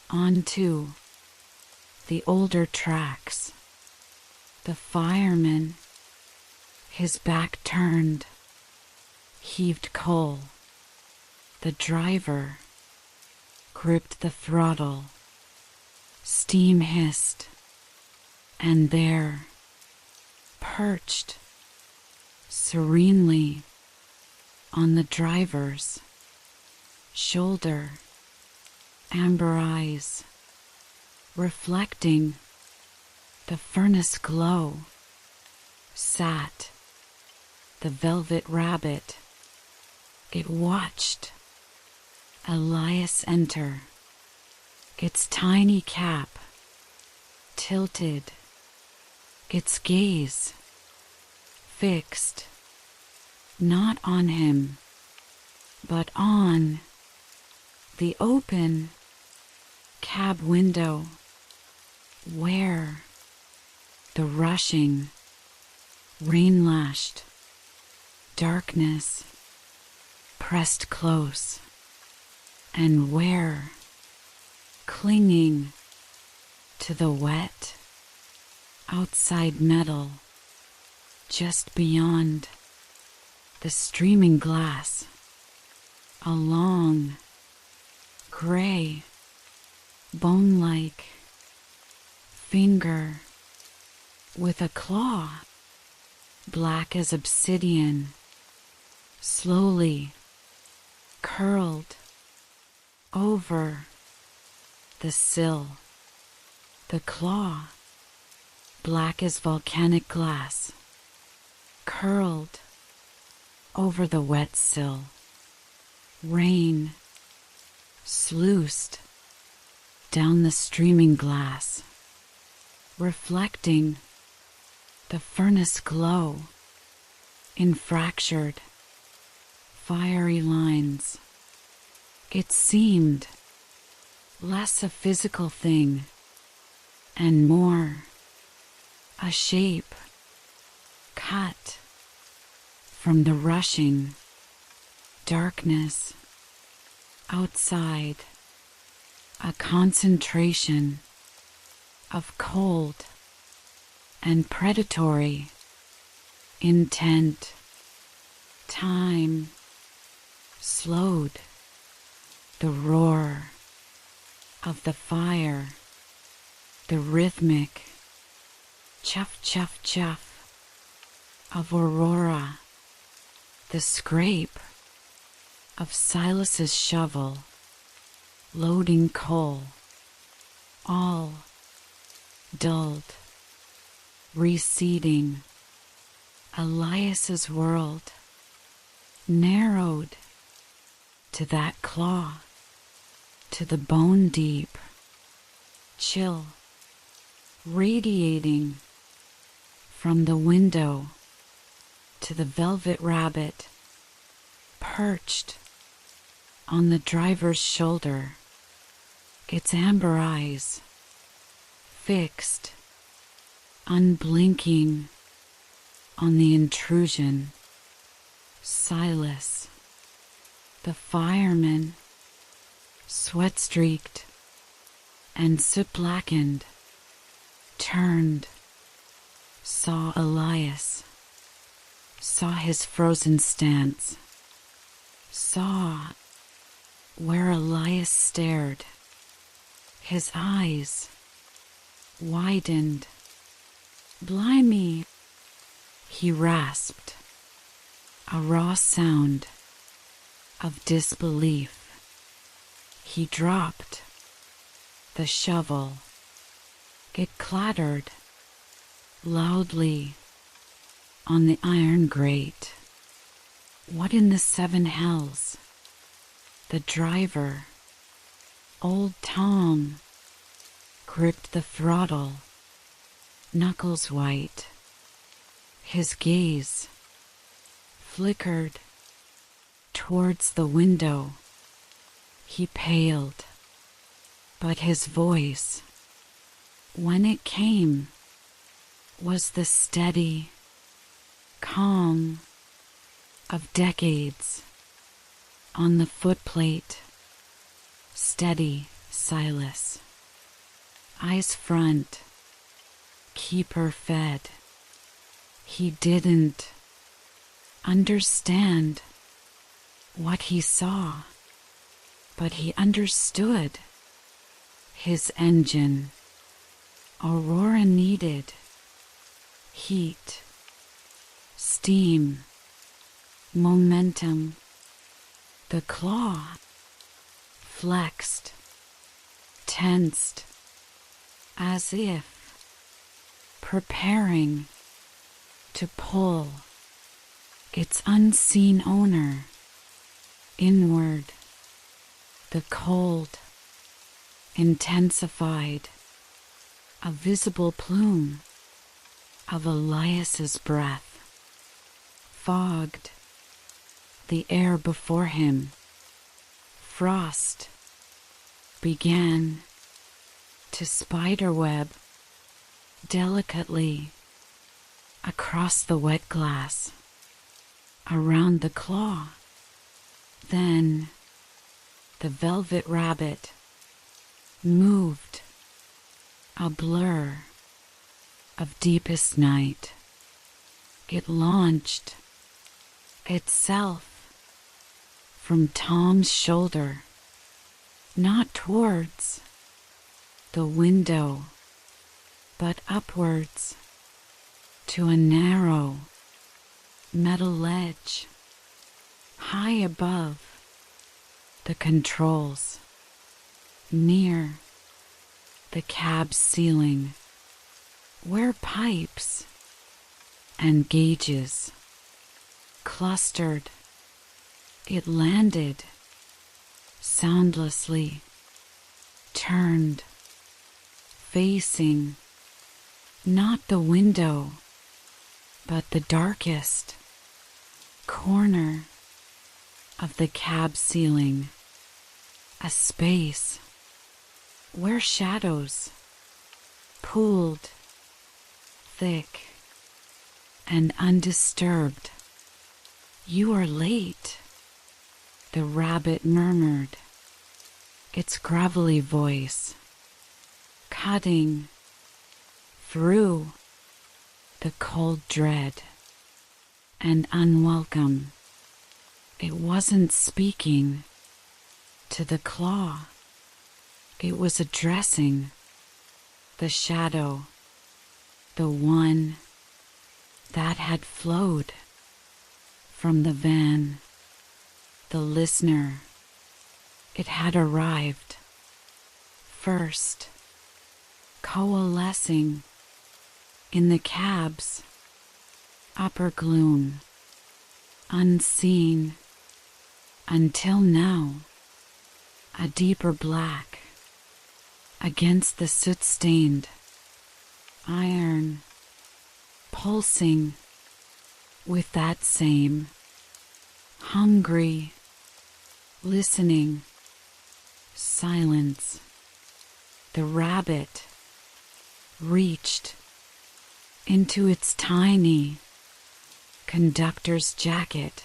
onto the older tracks. The fireman, his back turned, heaved coal. The driver gripped the throttle. Steam hissed, and there, perched serenely on the driver's shoulder, amber eyes reflecting the furnace glow, sat the velvet rabbit. It watched Elias enter, its tiny cap tilted, its gaze fixed not on him, but on the open cab window, where the rushing, rain-lashed darkness pressed close, and where, clinging to the wet, outside metal, just beyond the streaming glass, a long, gray, bone-like finger with a claw, black as obsidian, slowly curled over the sill. The claw, black as volcanic glass, curled over the wet sill. Rain sluiced down the streaming glass, reflecting the furnace glow in fractured, fiery lines. It seemed less a physical thing and more a shape cut from the rushing darkness outside, a concentration of cold and predatory intent. Time slowed. The roar of the fire, the rhythmic chuff chuff chuff of aurora, the scrape of Silas's shovel loading coal, all dulled, receding. Elias's world narrowed to that claw, to the bone deep chill radiating from the window, to the velvet rabbit perched on the driver's shoulder, its amber eyes fixed, unblinking on the intrusion. Silas, the fireman, sweat-streaked and soot-blackened, turned, saw Elias, saw his frozen stance, saw where Elias stared. His eyes widened. "Blimey," he rasped, a raw sound of disbelief. He dropped the shovel. It clattered loudly on the iron grate. What in the seven hells? The driver, old Tom, gripped the throttle, knuckles white. His gaze flickered towards the window. He paled, but his voice, when it came, was the steady calm of decades on the footplate. "Steady, Silas. Eyes front. Keep her fed." He didn't understand what he saw, but he understood. His engine, Aurora, needed heat, steam, momentum. The claw flexed, tensed, as if preparing to pull its unseen owner inward. The cold intensified. A visible plume of Elias's breath fogged the air before him. Frost began to spiderweb delicately across the wet glass, around the claw, Then the velvet rabbit moved, a blur of deepest night. It launched itself from Tom's shoulder, not towards the window, but upwards to a narrow metal ledge high above the controls, near the cab's ceiling, where pipes and gauges clustered. It landed soundlessly, turned, facing not the window, but the darkest corner of the cab ceiling, a space where shadows pooled thick and undisturbed. "You are late," the rabbit murmured, its gravelly voice cutting through the cold dread and unwelcome. It wasn't speaking to the claw. It was addressing the shadow, the one that had flowed from the van. The listener. It had arrived first, coalescing in the cab's upper gloom, unseen until now, a deeper black against the soot-stained iron, pulsing with that same hungry, listening silence. The rabbit reached into its tiny conductor's jacket,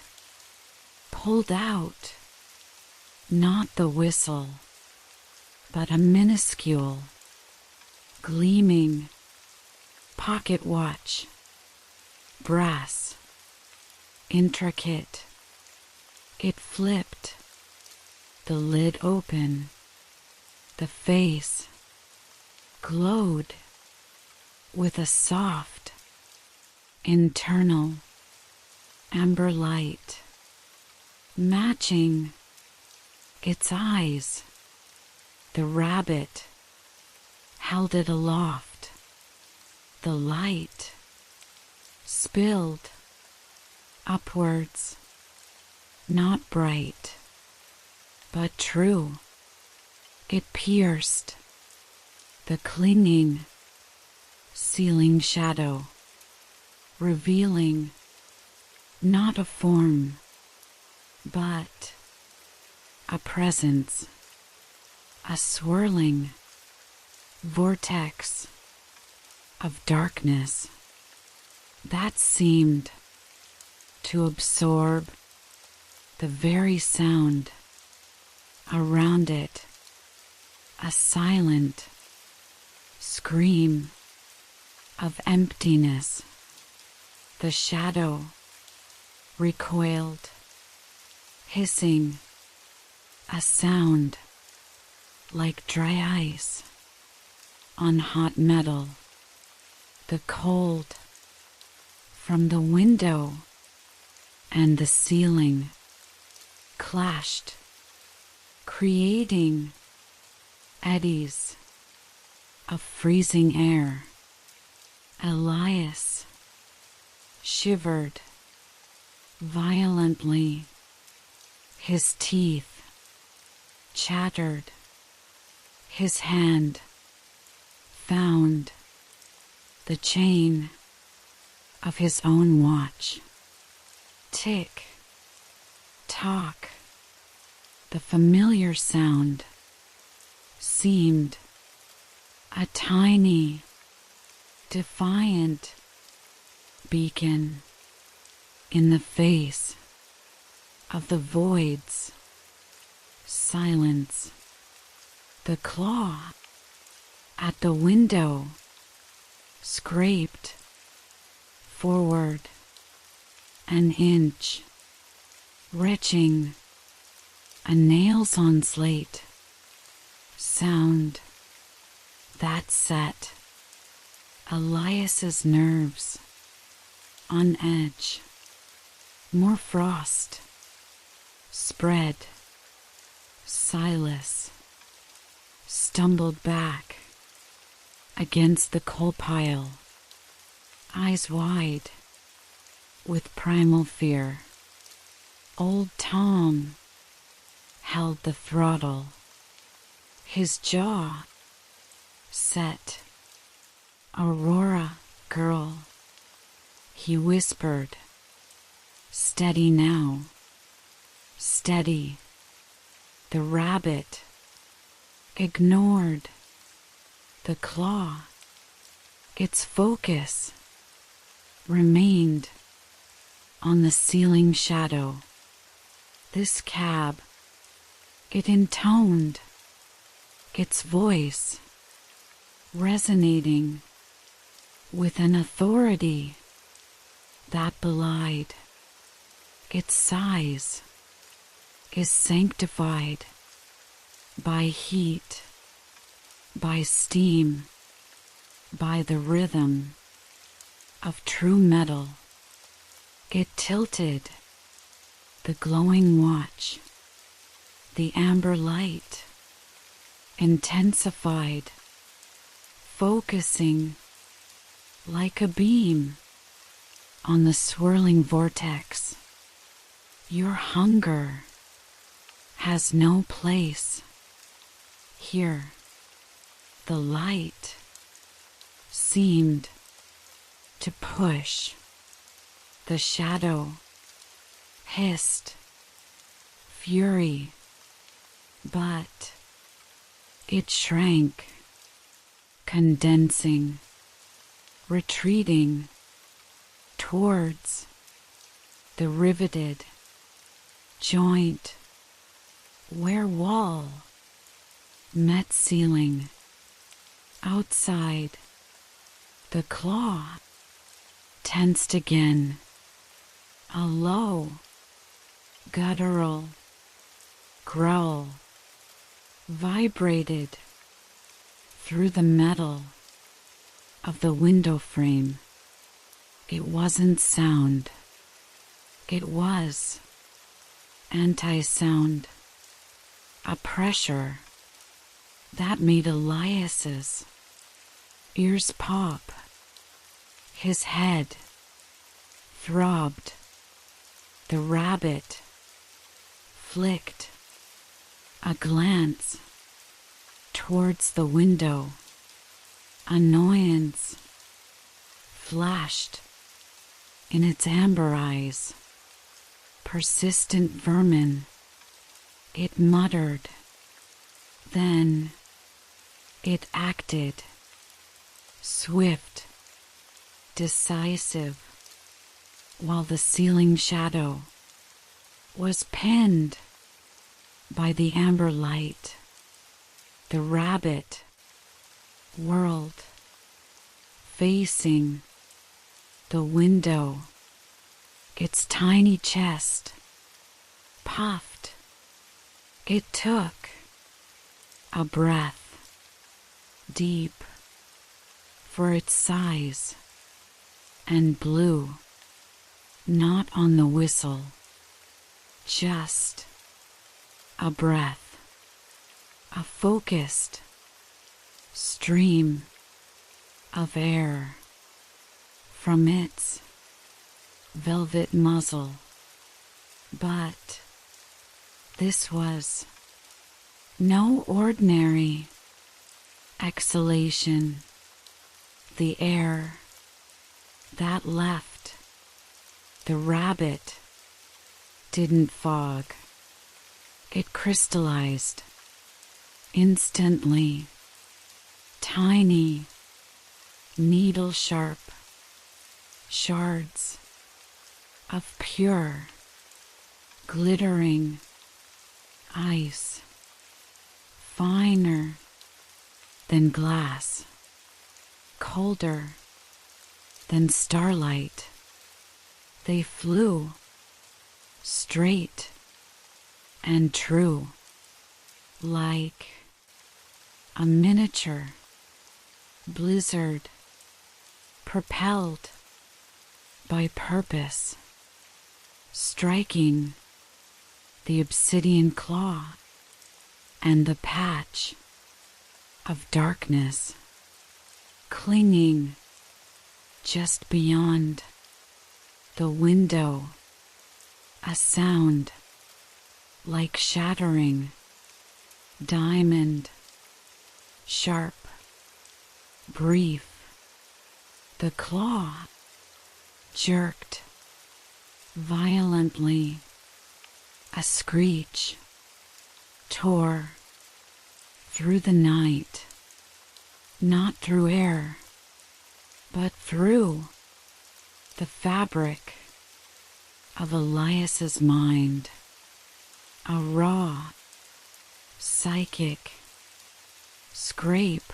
pulled out not the whistle, but a minuscule, gleaming pocket watch, brass, intricate. It flipped the lid open. The face glowed with a soft, internal amber light, matching its eyes. The rabbit held it aloft. The light spilled upwards, not bright, but true. It pierced the clinging ceiling shadow, revealing not a form, but a presence, a swirling vortex of darkness that seemed to absorb the very sound around it, a silent scream of emptiness. The shadow recoiled, hissing, a sound like dry ice on hot metal. The cold from the window and the ceiling clashed, creating eddies of freezing air. Elias shivered violently. His teeth chattered. His hand found the chain of his own watch. Tick, tock. The familiar sound seemed a tiny, defiant beacon in the face of the voids. Silence. The claw at the window scraped forward an inch, retching a nails on slate sound that set Elias's nerves on edge. More frost spread. Silas stumbled back against the coal pile, eyes wide with primal fear. Old Tom held the throttle, his jaw set. "Aurora, girl," he whispered. "Steady now, steady." The rabbit ignored the claw. Its focus remained on the ceiling shadow. This cab, it intoned, its voice resonating with an authority that belied its size, is sanctified by heat, by steam, by the rhythm of true metal. It tilted the glowing watch. The amber light intensified, focusing like a beam on the swirling vortex. Your hunger has no place here. The light seemed to push. The shadow hissed fury, but it shrank, condensing, retreating towards the riveted joint where wall met ceiling. Outside, the claw tensed again. A low, guttural growl vibrated through the metal of the window frame. It wasn't sound. It was anti-sound. A pressure that made Elias's ears pop. His head throbbed. The rabbit flicked a glance towards the window. Annoyance flashed in its amber eyes. Persistent vermin, it muttered. Then it acted. Swift, decisive, while the ceiling shadow was pinned by the amber light. The rabbit whirled, facing the window. Its tiny chest puffed. It took a breath, deep for its size, and blew, not on the whistle, just a breath, a focused stream of air from its velvet muzzle. But this was no ordinary exhalation. The air that left the rabbit didn't fog. It crystallized instantly. Tiny, needle-sharp shards of pure glittering ice, finer than glass, colder than starlight. They flew straight and true, like a miniature blizzard propelled by purpose, striking the obsidian claw and the patch of darkness clinging just beyond the window, a sound like shattering diamond, sharp, brief. The claw jerked violently, a screech tore through the night, not through air, but through the fabric of Elias's mind, a raw, psychic scrape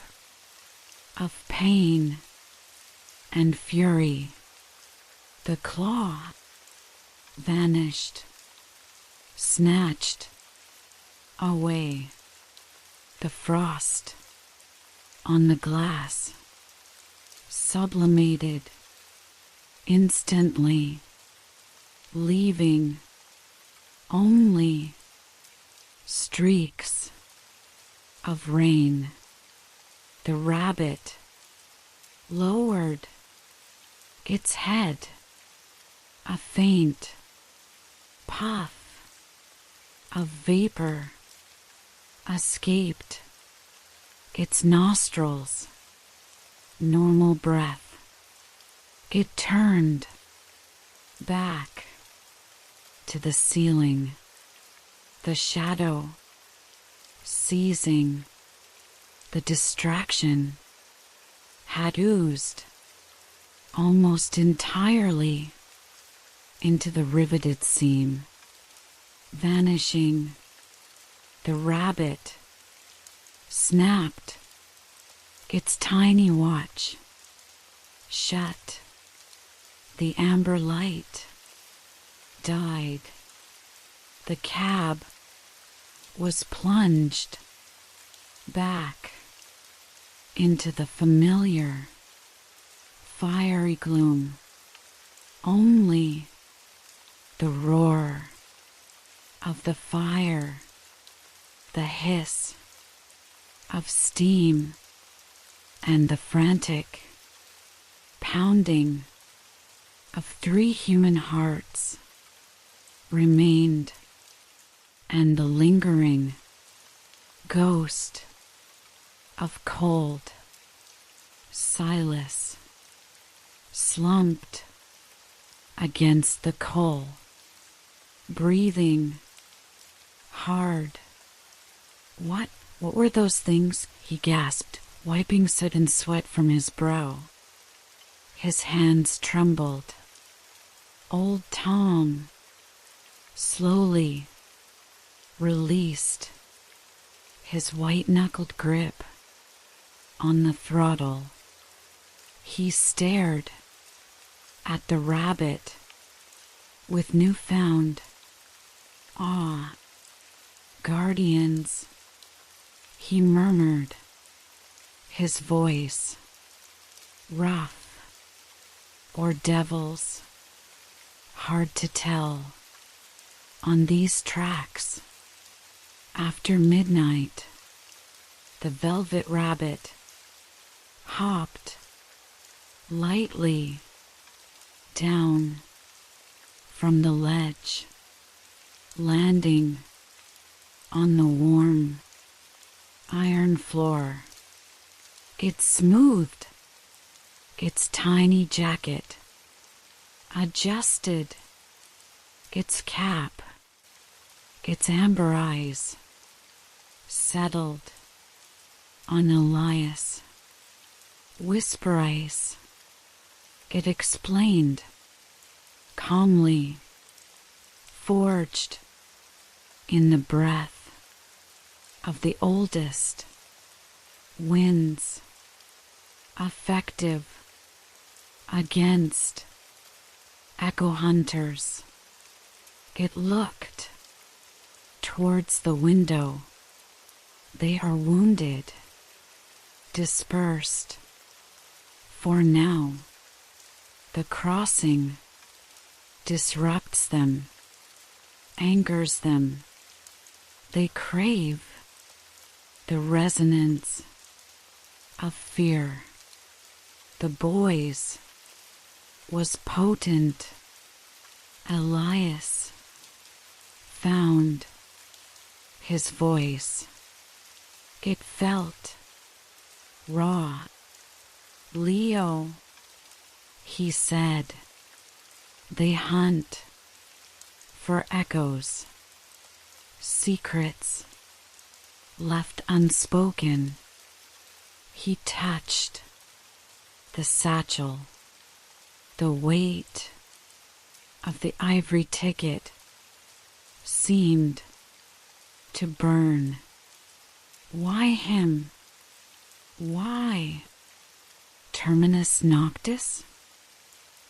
of pain and fury. The claw vanished, snatched away the frost on the glass, sublimated instantly, leaving only streaks of rain. The rabbit lowered its head, a faint puff of vapor escaped its nostrils. Normal breath. It turned back to the ceiling, the shadow seizing the distraction had oozed almost entirely into the riveted seam, vanishing. The rabbit snapped its tiny watch shut. The amber light died. The cab was plunged back into the familiar fiery gloom. Only the roar of the fire, the hiss of steam, and the frantic pounding of 3 human hearts remained, and the lingering ghost of cold Silas slumped against the coal, breathing hard. What were those things? He gasped, wiping soot and sweat from his brow. His hands trembled. Old Tom slowly released his white-knuckled grip on the throttle. He stared at the rabbit with newfound awe. Guardians, he murmured, his voice rough, or devils, hard to tell. On these tracks, after midnight, the velvet rabbit hopped lightly down from the ledge, landing on the warm iron floor. It smoothed its tiny jacket, adjusted its cap, its amber eyes settled on Elias. Whisper ice, it explained calmly. forged in the breath of the oldest winds, effective against echo hunters. It looked towards the window. They are wounded, dispersed. For now, the crossing disrupts them, angers them. They crave the resonance of fear. The boy's was potent. Elias found his voice. It felt raw. Leo, he said, they hunt for echoes, secrets left unspoken. He touched the satchel, the weight of the ivory ticket seemed to burn. Why him? Why? Terminus noctis?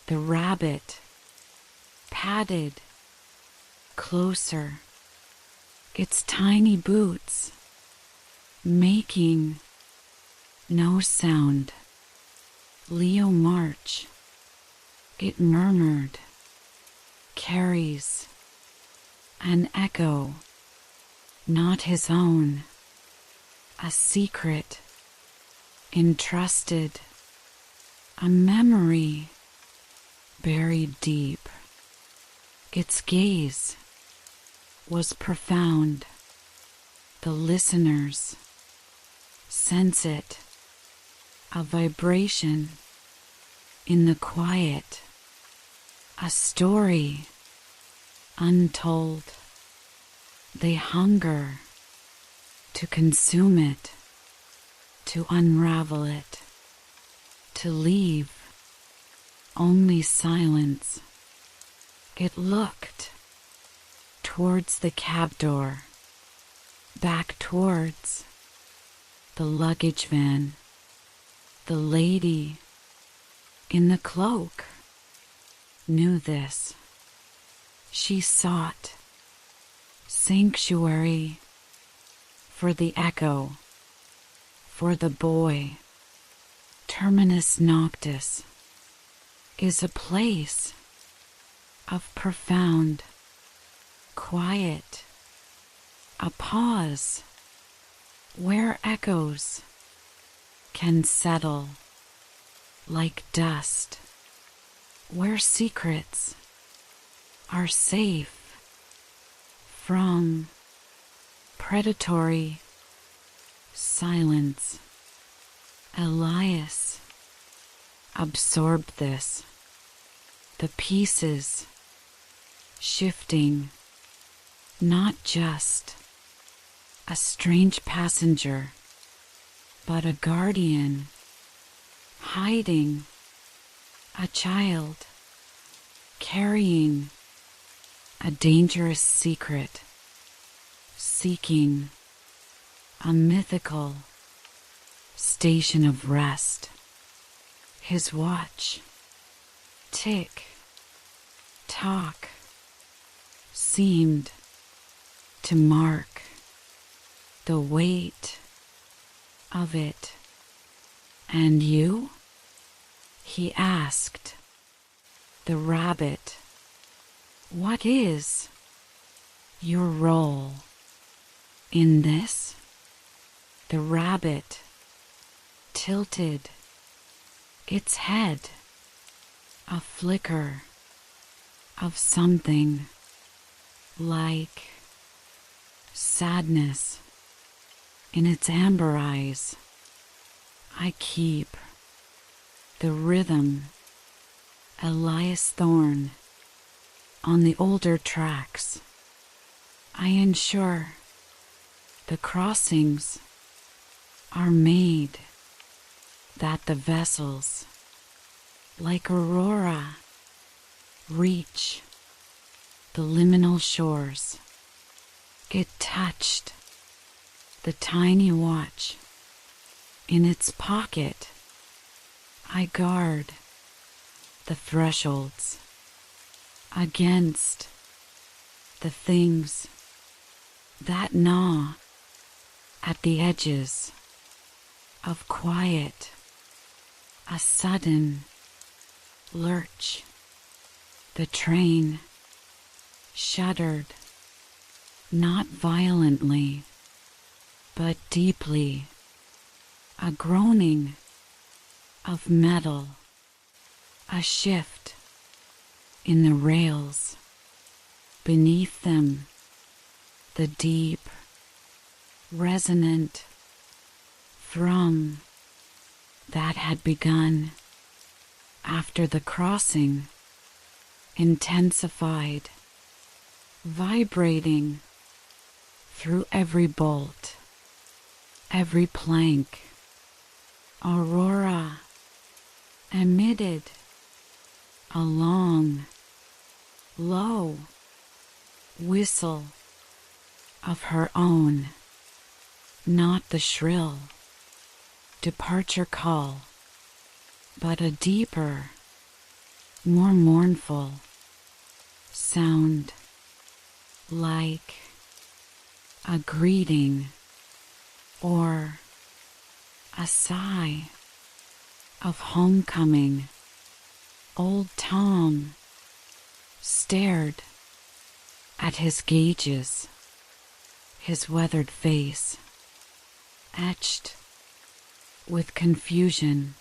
The rabbit padded closer, its tiny boots making no sound. Leo March, it murmured, carries an echo, not his own, a secret entrusted, a memory buried deep. Its gaze was profound. The listeners sense it, a vibration in the quiet, a story untold. They hunger to consume it, to unravel it, to leave only silence. It looked towards the cab door, back towards the luggage van. The lady in the cloak knew this. She sought sanctuary for the echo, for the boy. Terminus noctis is a place of profound quiet, a pause where echoes can settle like dust, where secrets are safe from predatory silence. Elias absorbed this, the pieces shifting, not just a strange passenger, but a guardian hiding, a child carrying a dangerous secret, seeking a mythical station of rest. His watch, tick, tock, seemed to mark the weight of it. And you? He asked the rabbit. What is your role in this? The rabbit tilted its head, a flicker of something like sadness in its amber eyes. I keep the rhythm, Elias Thorne, on the older tracks. I ensure the crossings are made, that the vessels, like Aurora, reach the liminal shores. It touched the tiny watch in its pocket. I guard the thresholds against the things that gnaw at the edges of quiet. A sudden lurch. The train shuddered, not violently, but deeply. A groaning of metal, a shift in the rails. Beneath them, the deep, resonant thrum that had begun after the crossing intensified, vibrating through every bolt, every plank. Aurora emitted a long, low whistle of her own, not the shrill departure call, but a deeper, more mournful sound, like a greeting or a sigh of homecoming. Old Tom stared at his gauges, his weathered face etched with confusion,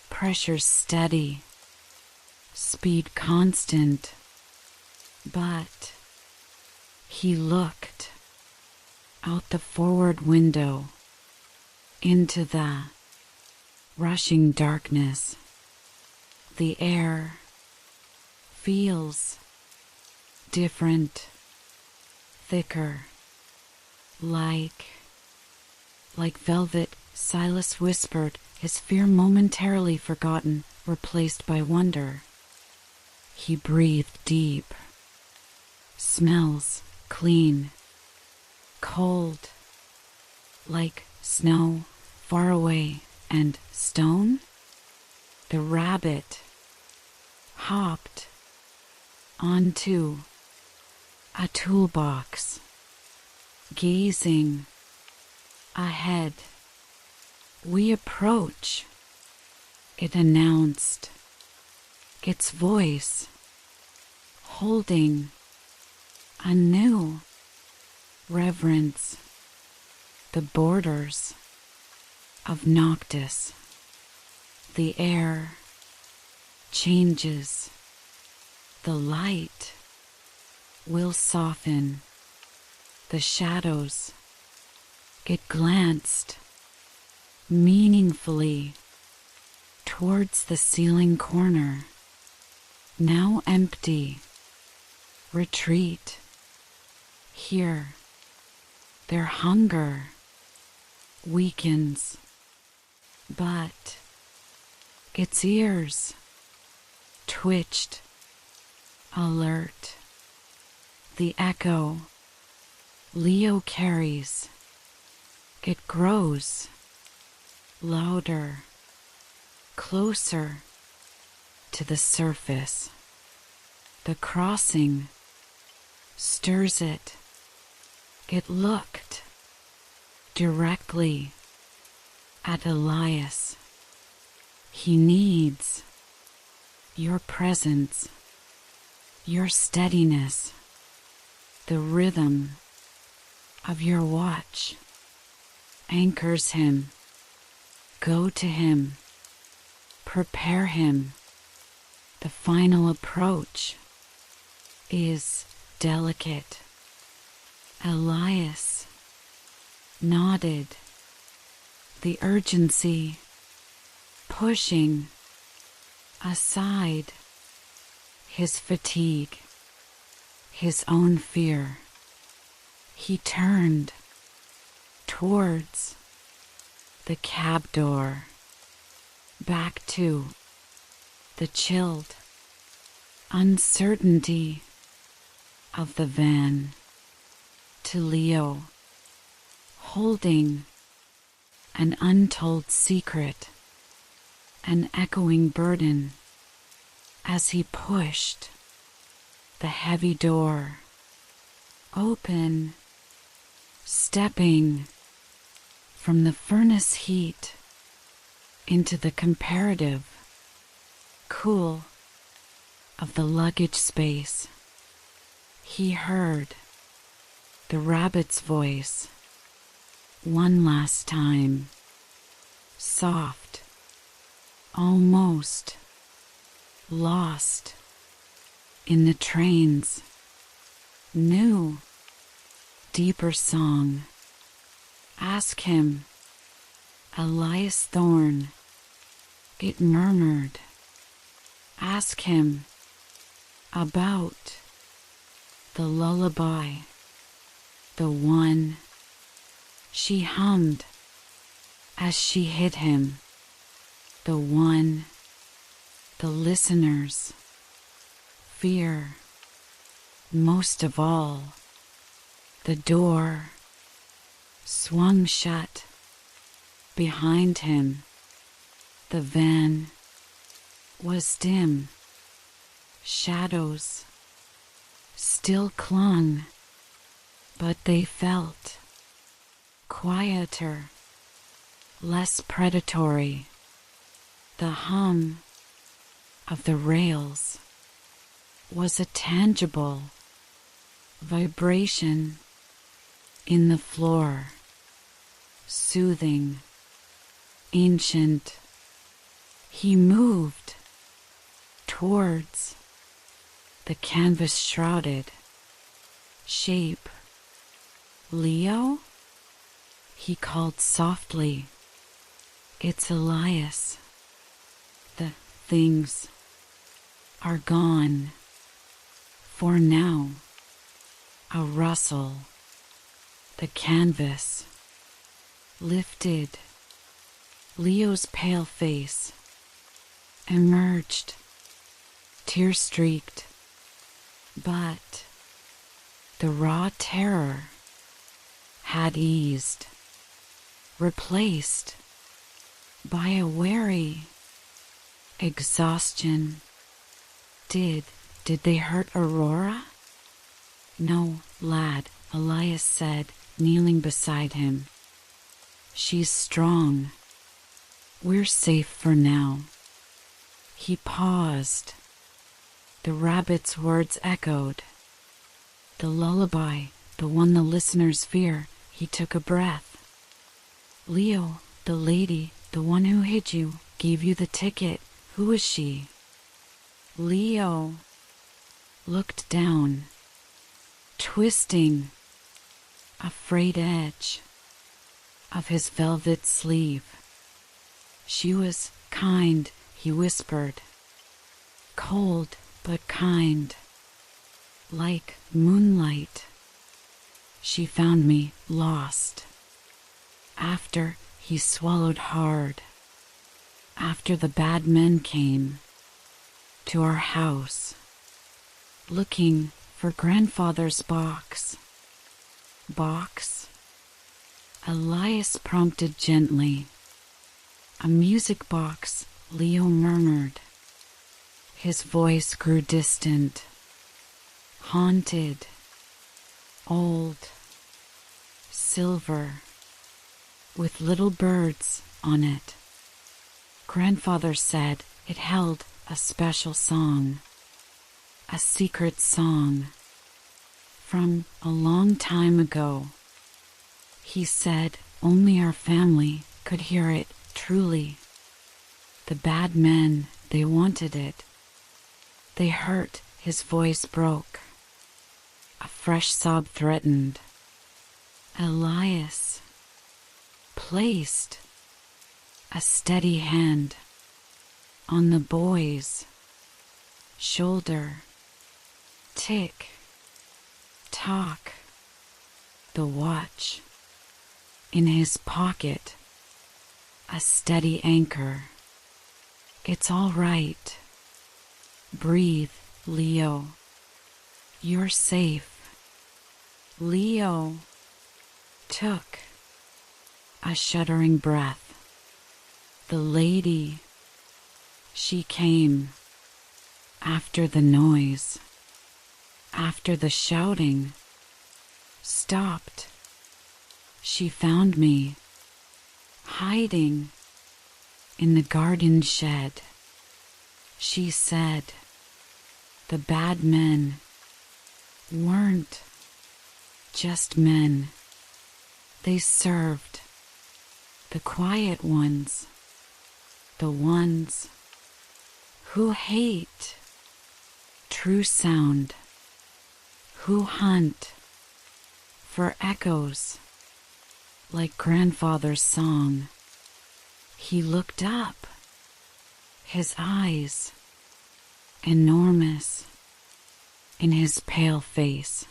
pressure steady, speed constant. But he looked out the forward window into the rushing darkness. The air feels different, thicker, like velvet. Silas whispered, his fear momentarily forgotten, replaced by wonder. He breathed deep. Smells clean, cold, like snow, far away, and stone. The rabbit hopped onto a toolbox, gazing ahead. We approach, it announced, its voice holding a new reverence. The borders of Noctis. The air changes. The light will soften the shadows. It glanced meaningfully towards the ceiling corner, now empty. Retreat. Here, their hunger weakens, but its ears twitched, alert. The echo Leo carries. It grows louder, closer to the surface. The crossing stirs it. It looked directly at Elias. He needs your presence, your steadiness, the rhythm of your watch anchors him. Go to him, prepare him. The final approach is delicate. Elias nodded, the urgency pushing aside his fatigue, his own fear. He turned towards the cab door, back to the chilled uncertainty of the van. To Leo, holding an untold secret, an echoing burden, as he pushed the heavy door open, stepping from the furnace heat into the comparative cool of the luggage space. He heard the rabbit's voice one last time, soft, almost lost in the train's new, deeper song. Ask him, Elias Thorne, it murmured. Ask him about the lullaby, the one she hummed as she hid him, the one the listeners fear most of all. The door swung shut behind him. The van was dim. Shadows still clung, but they felt quieter, less predatory. The hum of the rails was a tangible vibration in the floor, soothing, ancient. He moved towards the canvas-shrouded shape. Leo? He called softly. It's Elias. The things are gone. For now, a rustle. The canvas lifted. Leo's pale face emerged, tear-streaked, but the raw terror had eased, replaced by a wary exhaustion. Did they hurt Aurora? No, lad, Elias said, kneeling beside him. She's strong. We're safe for now. He paused. The rabbit's words echoed. The lullaby, the one the listeners fear. He took a breath. Leo, the lady, the one who hid you, gave you the ticket. Who is she? Leo looked down, twisting a frayed edge of his velvet sleeve. She was kind, he whispered. Cold but kind, like moonlight. She found me lost. After he swallowed hard. After the bad men came to our house, looking for grandfather's box. Box? Elias prompted gently. A music box, Leo murmured. His voice grew distant, haunted, old, silver, with little birds on it. Grandfather said it held a special song, a secret song from a long time ago. He said only our family could hear it truly. The bad men, they wanted it. They hurt. His voice broke. A fresh sob threatened. Elias placed a steady hand on the boy's shoulder. Tick, tock. The watch in his pocket. A steady anchor. It's all right. Breathe, Leo. You're safe. Leo took a shuddering breath. The lady, she came after the noise, after the shouting stopped. She found me hiding in the garden shed. She said the bad men weren't just men. They served the quiet ones, the ones who hate true sound, who hunt for echoes like grandfather's song. He looked up, his eyes enormous in his pale face.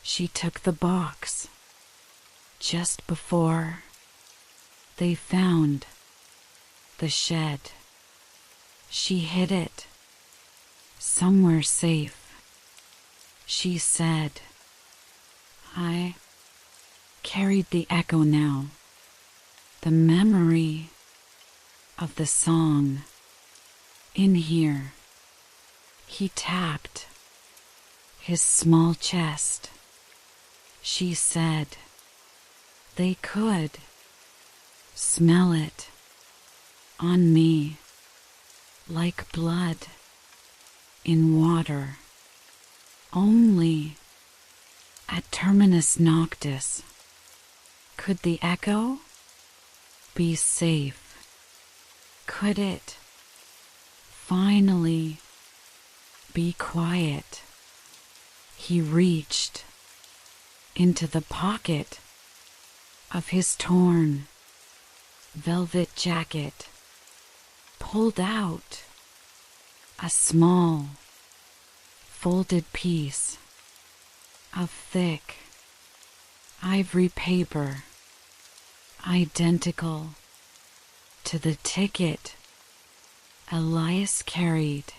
She took the box just before they found the shed. She hid it somewhere safe. She said, I carried the echo now, the memory of the song in here. He tapped his small chest. She said, they could smell it on me like blood in water. Only at Terminus Noctis could the echo be safe. Could it finally be quiet? He reached into the pocket of his torn velvet jacket, pulled out a small folded piece of thick ivory paper, identical to the ticket Elias carried,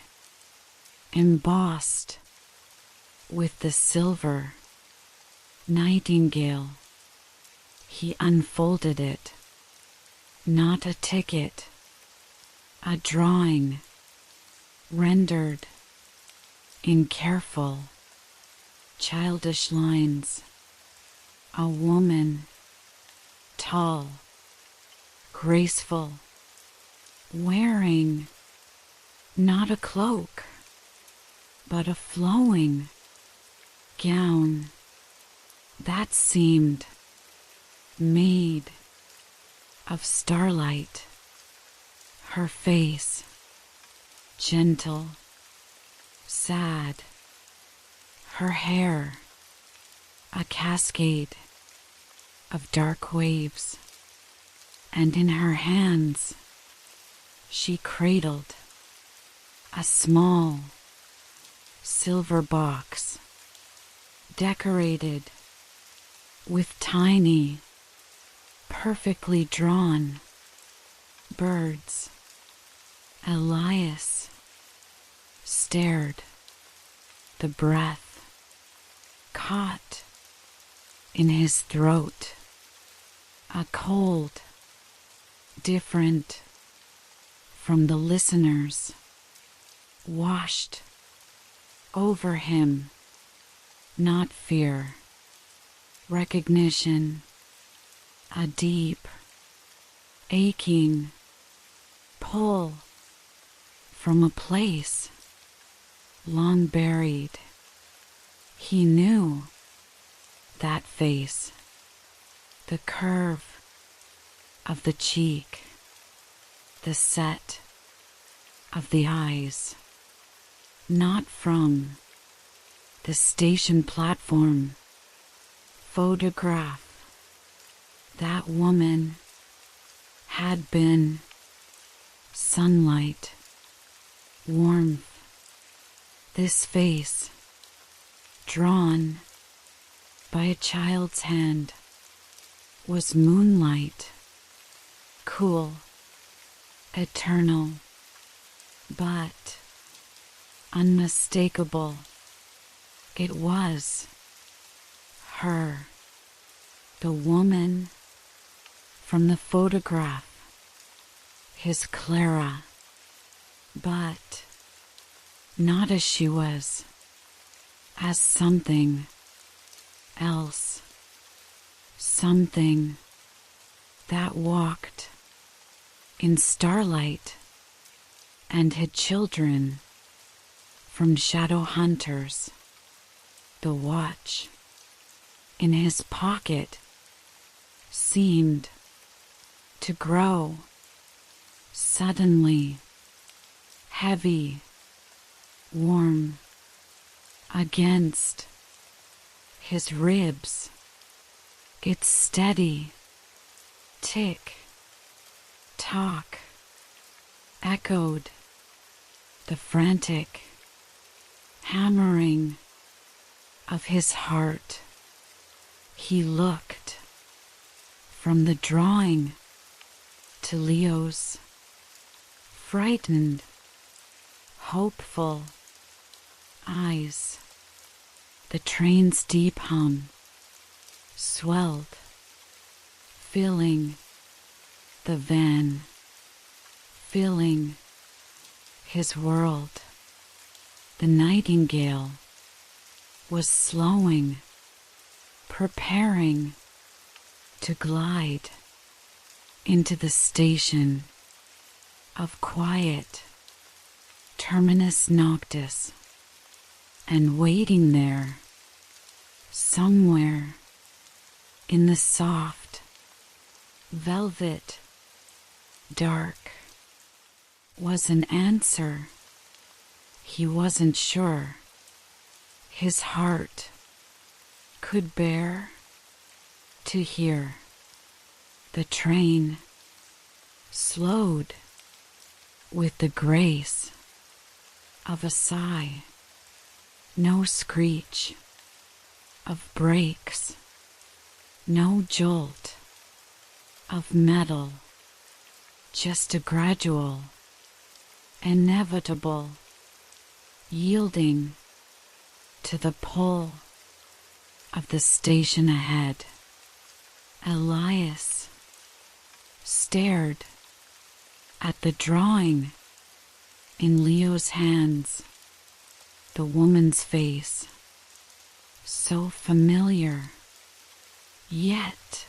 embossed with the silver nightingale. He unfolded it. Not a ticket, a drawing rendered in careful, childish lines. A woman, tall, graceful, wearing not a cloak, but a flowing gown that seemed made of starlight. Her face, gentle, sad, her hair, a cascade of dark waves, and in her hands she cradled a small silver box decorated with tiny, perfectly drawn birds. Elias stared, the breath caught in his throat, a cold, different from the listeners, washed over him. Not fear, recognition, a deep, aching pull from a place long buried. He knew that face, the curve of the cheek, the set of the eyes, not from the station platform photograph. That woman had been sunlight, warmth. This face, drawn by a child's hand, was moonlight, cool, eternal, but unmistakable. It was her, the woman from the photograph, his Clara, but not as she was, as something else, something that walked in starlight and hid children from shadow hunters. The watch in his pocket seemed to grow suddenly heavy, warm against his ribs. Its steady tick tock echoed the frantic hammering of his heart. He looked from the drawing to Leo's frightened, hopeful eyes. The train's deep hum swelled, filling the van, filling his world. The nightingale was slowing, preparing to glide into the station of quiet terminus noctis, and waiting there, somewhere in the soft velvet dark, was an answer. He wasn't sure his heart could bear to hear. The train slowed with the grace of a sigh. No screech of brakes, no jolt of metal, just a gradual, inevitable yielding to the pull of the station ahead. Elias stared at the drawing in Leo's hands, the woman's face, so familiar, yet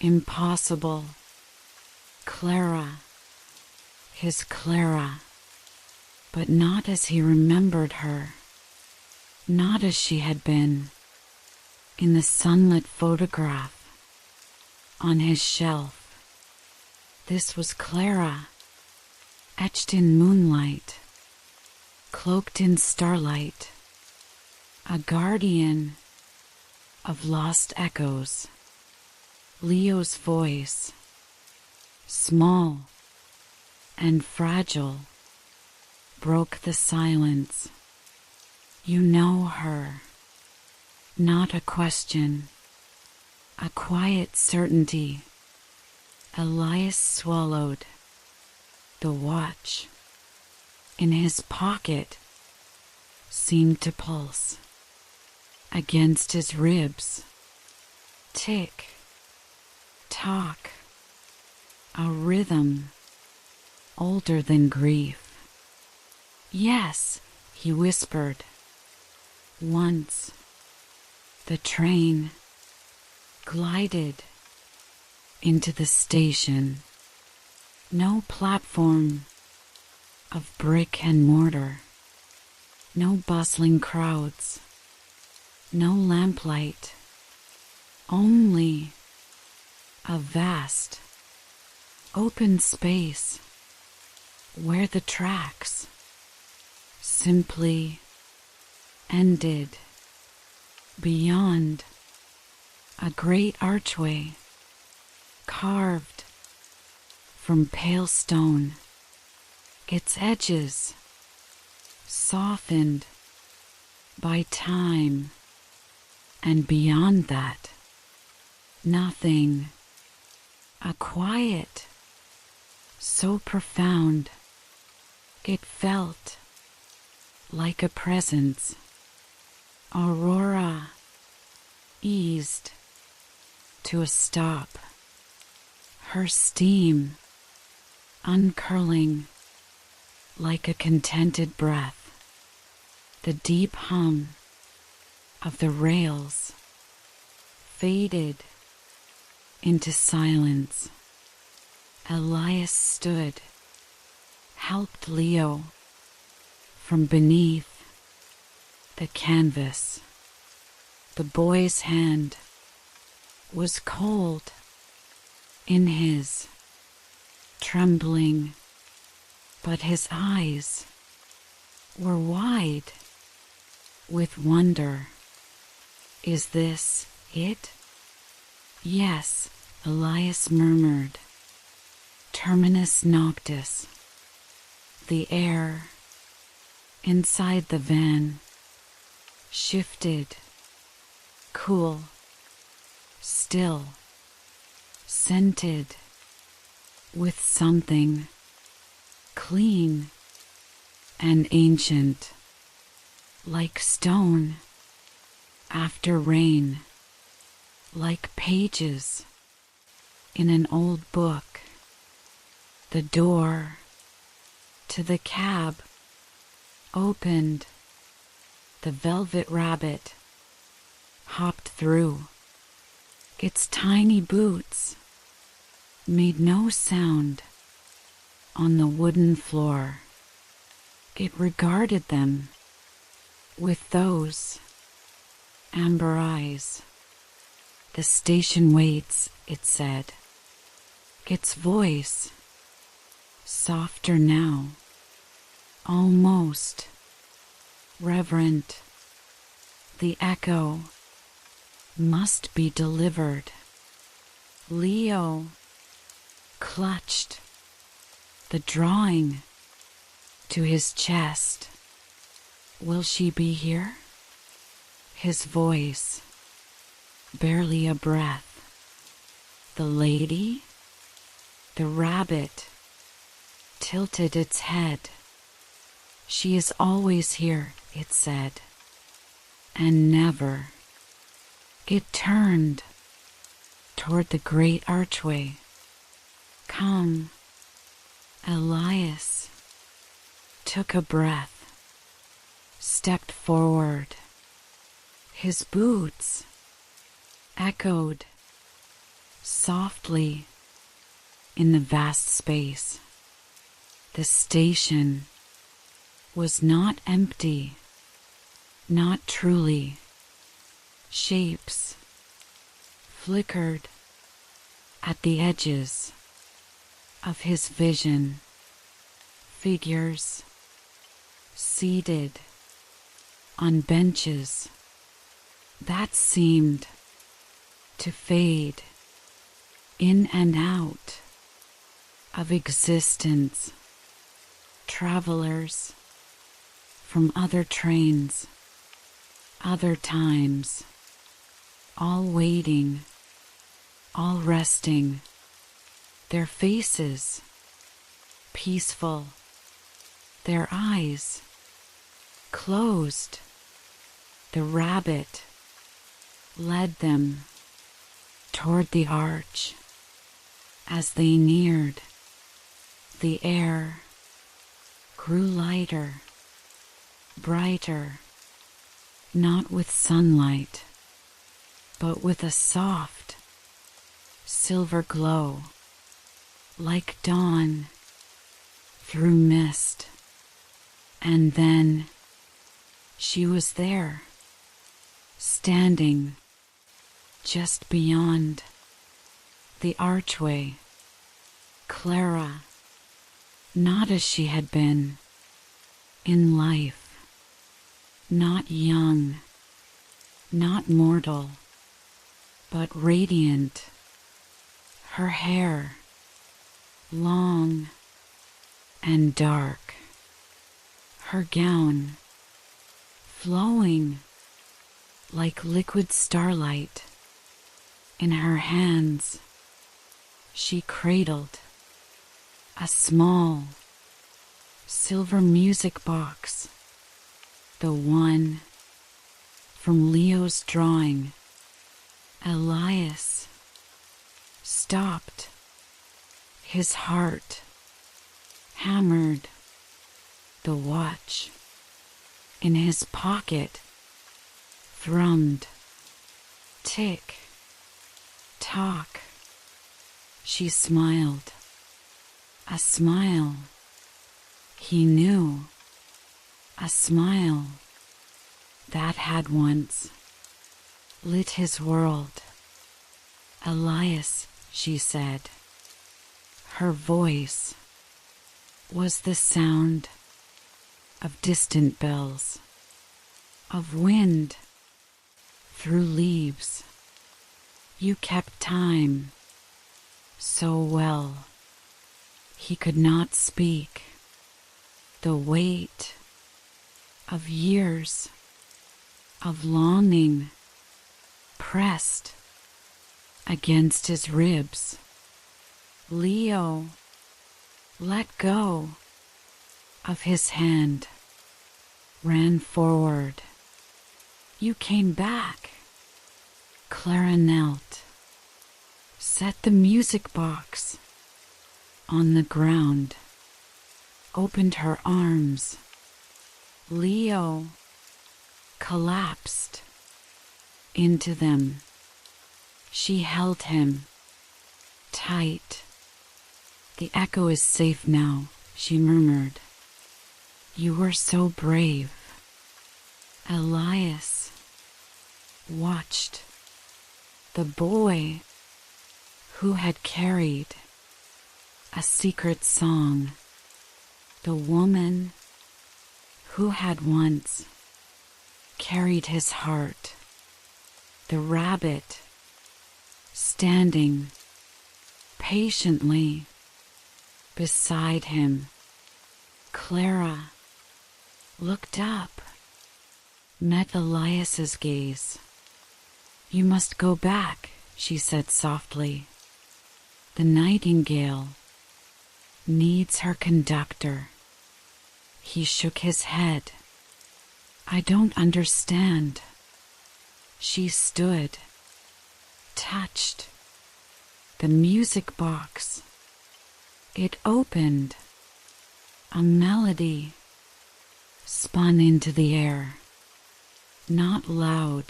impossible. Clara, his Clara, but not as he remembered her, not as she had been in the sunlit photograph on his shelf. This was Clara, etched in moonlight, cloaked in starlight, a guardian of lost echoes. Leo's voice, small and fragile, broke the silence. You know her. Not a question, a quiet certainty. Elias swallowed. The watch in his pocket seemed to pulse against his ribs. Tick, tock, a rhythm older than grief. Yes, he whispered. Once the train glided into the station. No platform of brick and mortar, no bustling crowds, no lamplight, only a vast open space where the tracks simply ended. Beyond, a great archway carved from pale stone, its edges softened by time, and beyond that, nothing. A quiet so profound it felt like a presence Aurora eased to a stop, her steam uncurling like a contented breath. The deep hum of the rails faded into silence. Elias stood, helped Leo from beneath the canvas. The boy's hand was cold in his, trembling, but his eyes were wide with wonder. Is this it? Yes, Elias murmured. Terminus noctis. The air inside the van shifted, cool, still, scented with something clean and ancient, like stone after rain, like pages in an old book. The door to the cab opened. The velvet rabbit hopped through. Its tiny boots made no sound on the wooden floor. It regarded them with those amber eyes. The station waits, it said. Its voice, softer now, almost reverent. The echo must be delivered. Leo clutched the drawing to his chest. Will she be here? His voice, barely a breath. The lady? The rabbit tilted its head. She is always here, it said, and never. It turned toward the great archway. Come. Elias took a breath, stepped forward. His boots echoed softly in the vast space. The station was not empty, not truly. Shapes flickered at the edges of his vision. Figures seated on benches that seemed to fade in and out of existence. Travelers from other trains, other times, all waiting, all resting, their faces peaceful, their eyes closed. The rabbit led them toward the arch. As they neared, the air grew lighter, brighter, not with sunlight, but with a soft, silver glow, like dawn through mist. And then she was there, standing just beyond the archway. Clara, not as she had been in life, not young, not mortal, but radiant. Her hair long and dark, her gown flowing like liquid starlight. In her hands she cradled a small silver music box, the one from Leo's drawing. Elias stopped. His heart hammered. The watch in his pocket thrummed. Tick, tock. She smiled. A smile he knew. A smile that had once lit his world. Elias, she said. Her voice was the sound of distant bells, of wind through leaves. You kept time so well. He could not speak. The weight of years of longing pressed against his ribs. Leo let go of his hand, ran forward. You came back. Clara knelt, set the music box on the ground, opened her arms. Leo collapsed into them. She held him tight. The echo is safe now, she murmured. You were so brave. Elias watched the boy who had carried a secret song, the woman who had once carried his heart, the rabbit standing patiently beside him. Clara looked up, met Elias's gaze. You must go back, she said softly. The nightingale needs her conductor. He shook his head. I don't understand. She stood, touched the music box. It opened. A melody spun into the air. Not loud,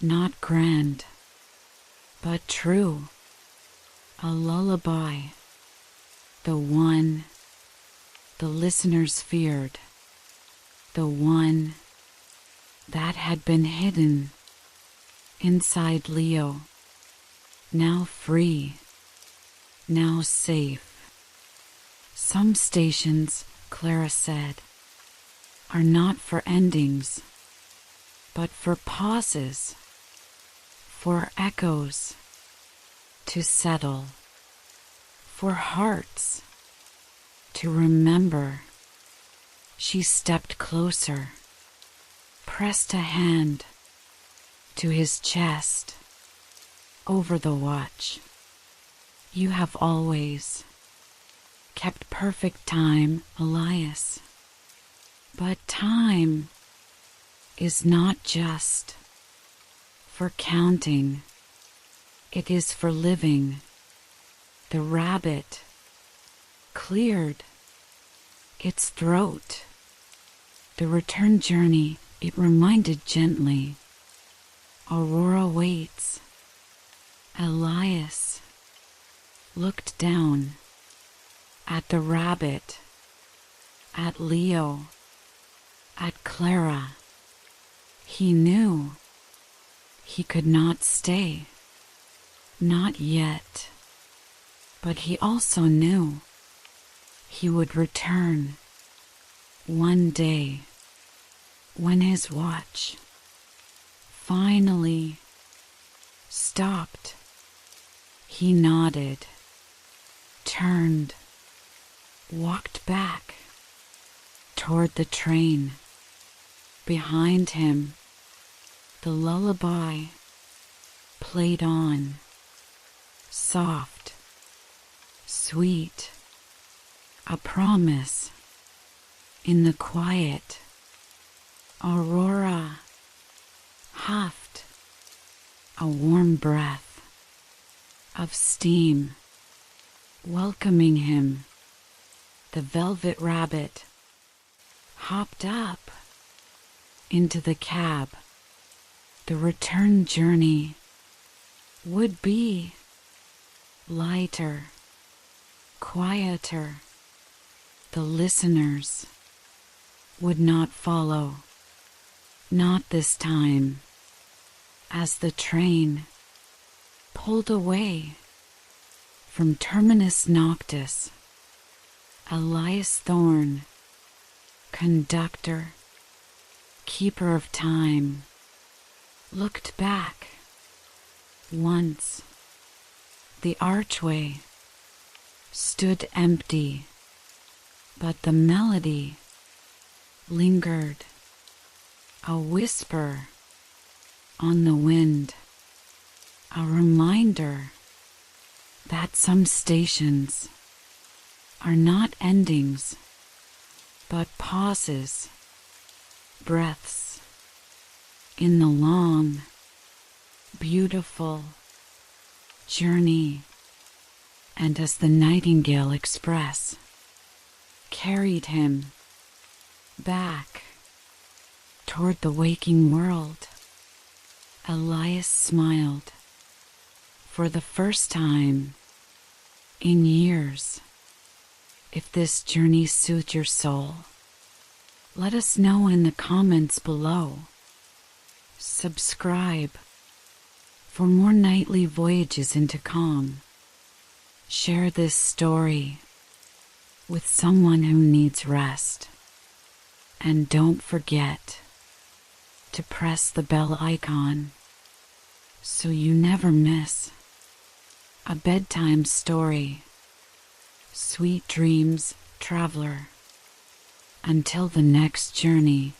not grand, but true. A lullaby. The one the listeners feared. The one that had been hidden inside Leo. Now free, now safe. Some stations, Clara said, are not for endings, but for pauses, for echoes to settle, for hearts to remember. She stepped closer, pressed a hand to his chest, over the watch. You have always kept perfect time, Elias. But time is not just for counting. It is for living. The rabbit cleared its throat. The return journey, it reminded gently. Aurora waits. Elias looked down at the rabbit, at Leo, at Clara. He knew he could not stay. Not yet. But he also knew he would return one day when his watch finally stopped. He nodded, turned, walked back toward the train. Behind him, the lullaby played on, soft, sweet, a promise in the quiet. Aurora huffed a warm breath of steam, welcoming him. The velvet rabbit hopped up into the cab. The return journey would be lighter, quieter. The listeners would not follow, not this time. As the train pulled away from Terminus Noctis, Elias Thorne, conductor, keeper of time, looked back. Once the archway stood empty, but the melody lingered, a whisper on the wind, a reminder that some stations are not endings, but pauses, breaths in the long, beautiful journey. And as the Nightingale Express carried him back toward the waking world, Elias smiled for the first time in years. If this journey suits your soul, let us know in the comments below. Subscribe for more nightly voyages into calm. Share this story with someone who needs rest. And don't forget to press the bell icon so you never miss a bedtime story. Sweet dreams, traveler. Until the next journey.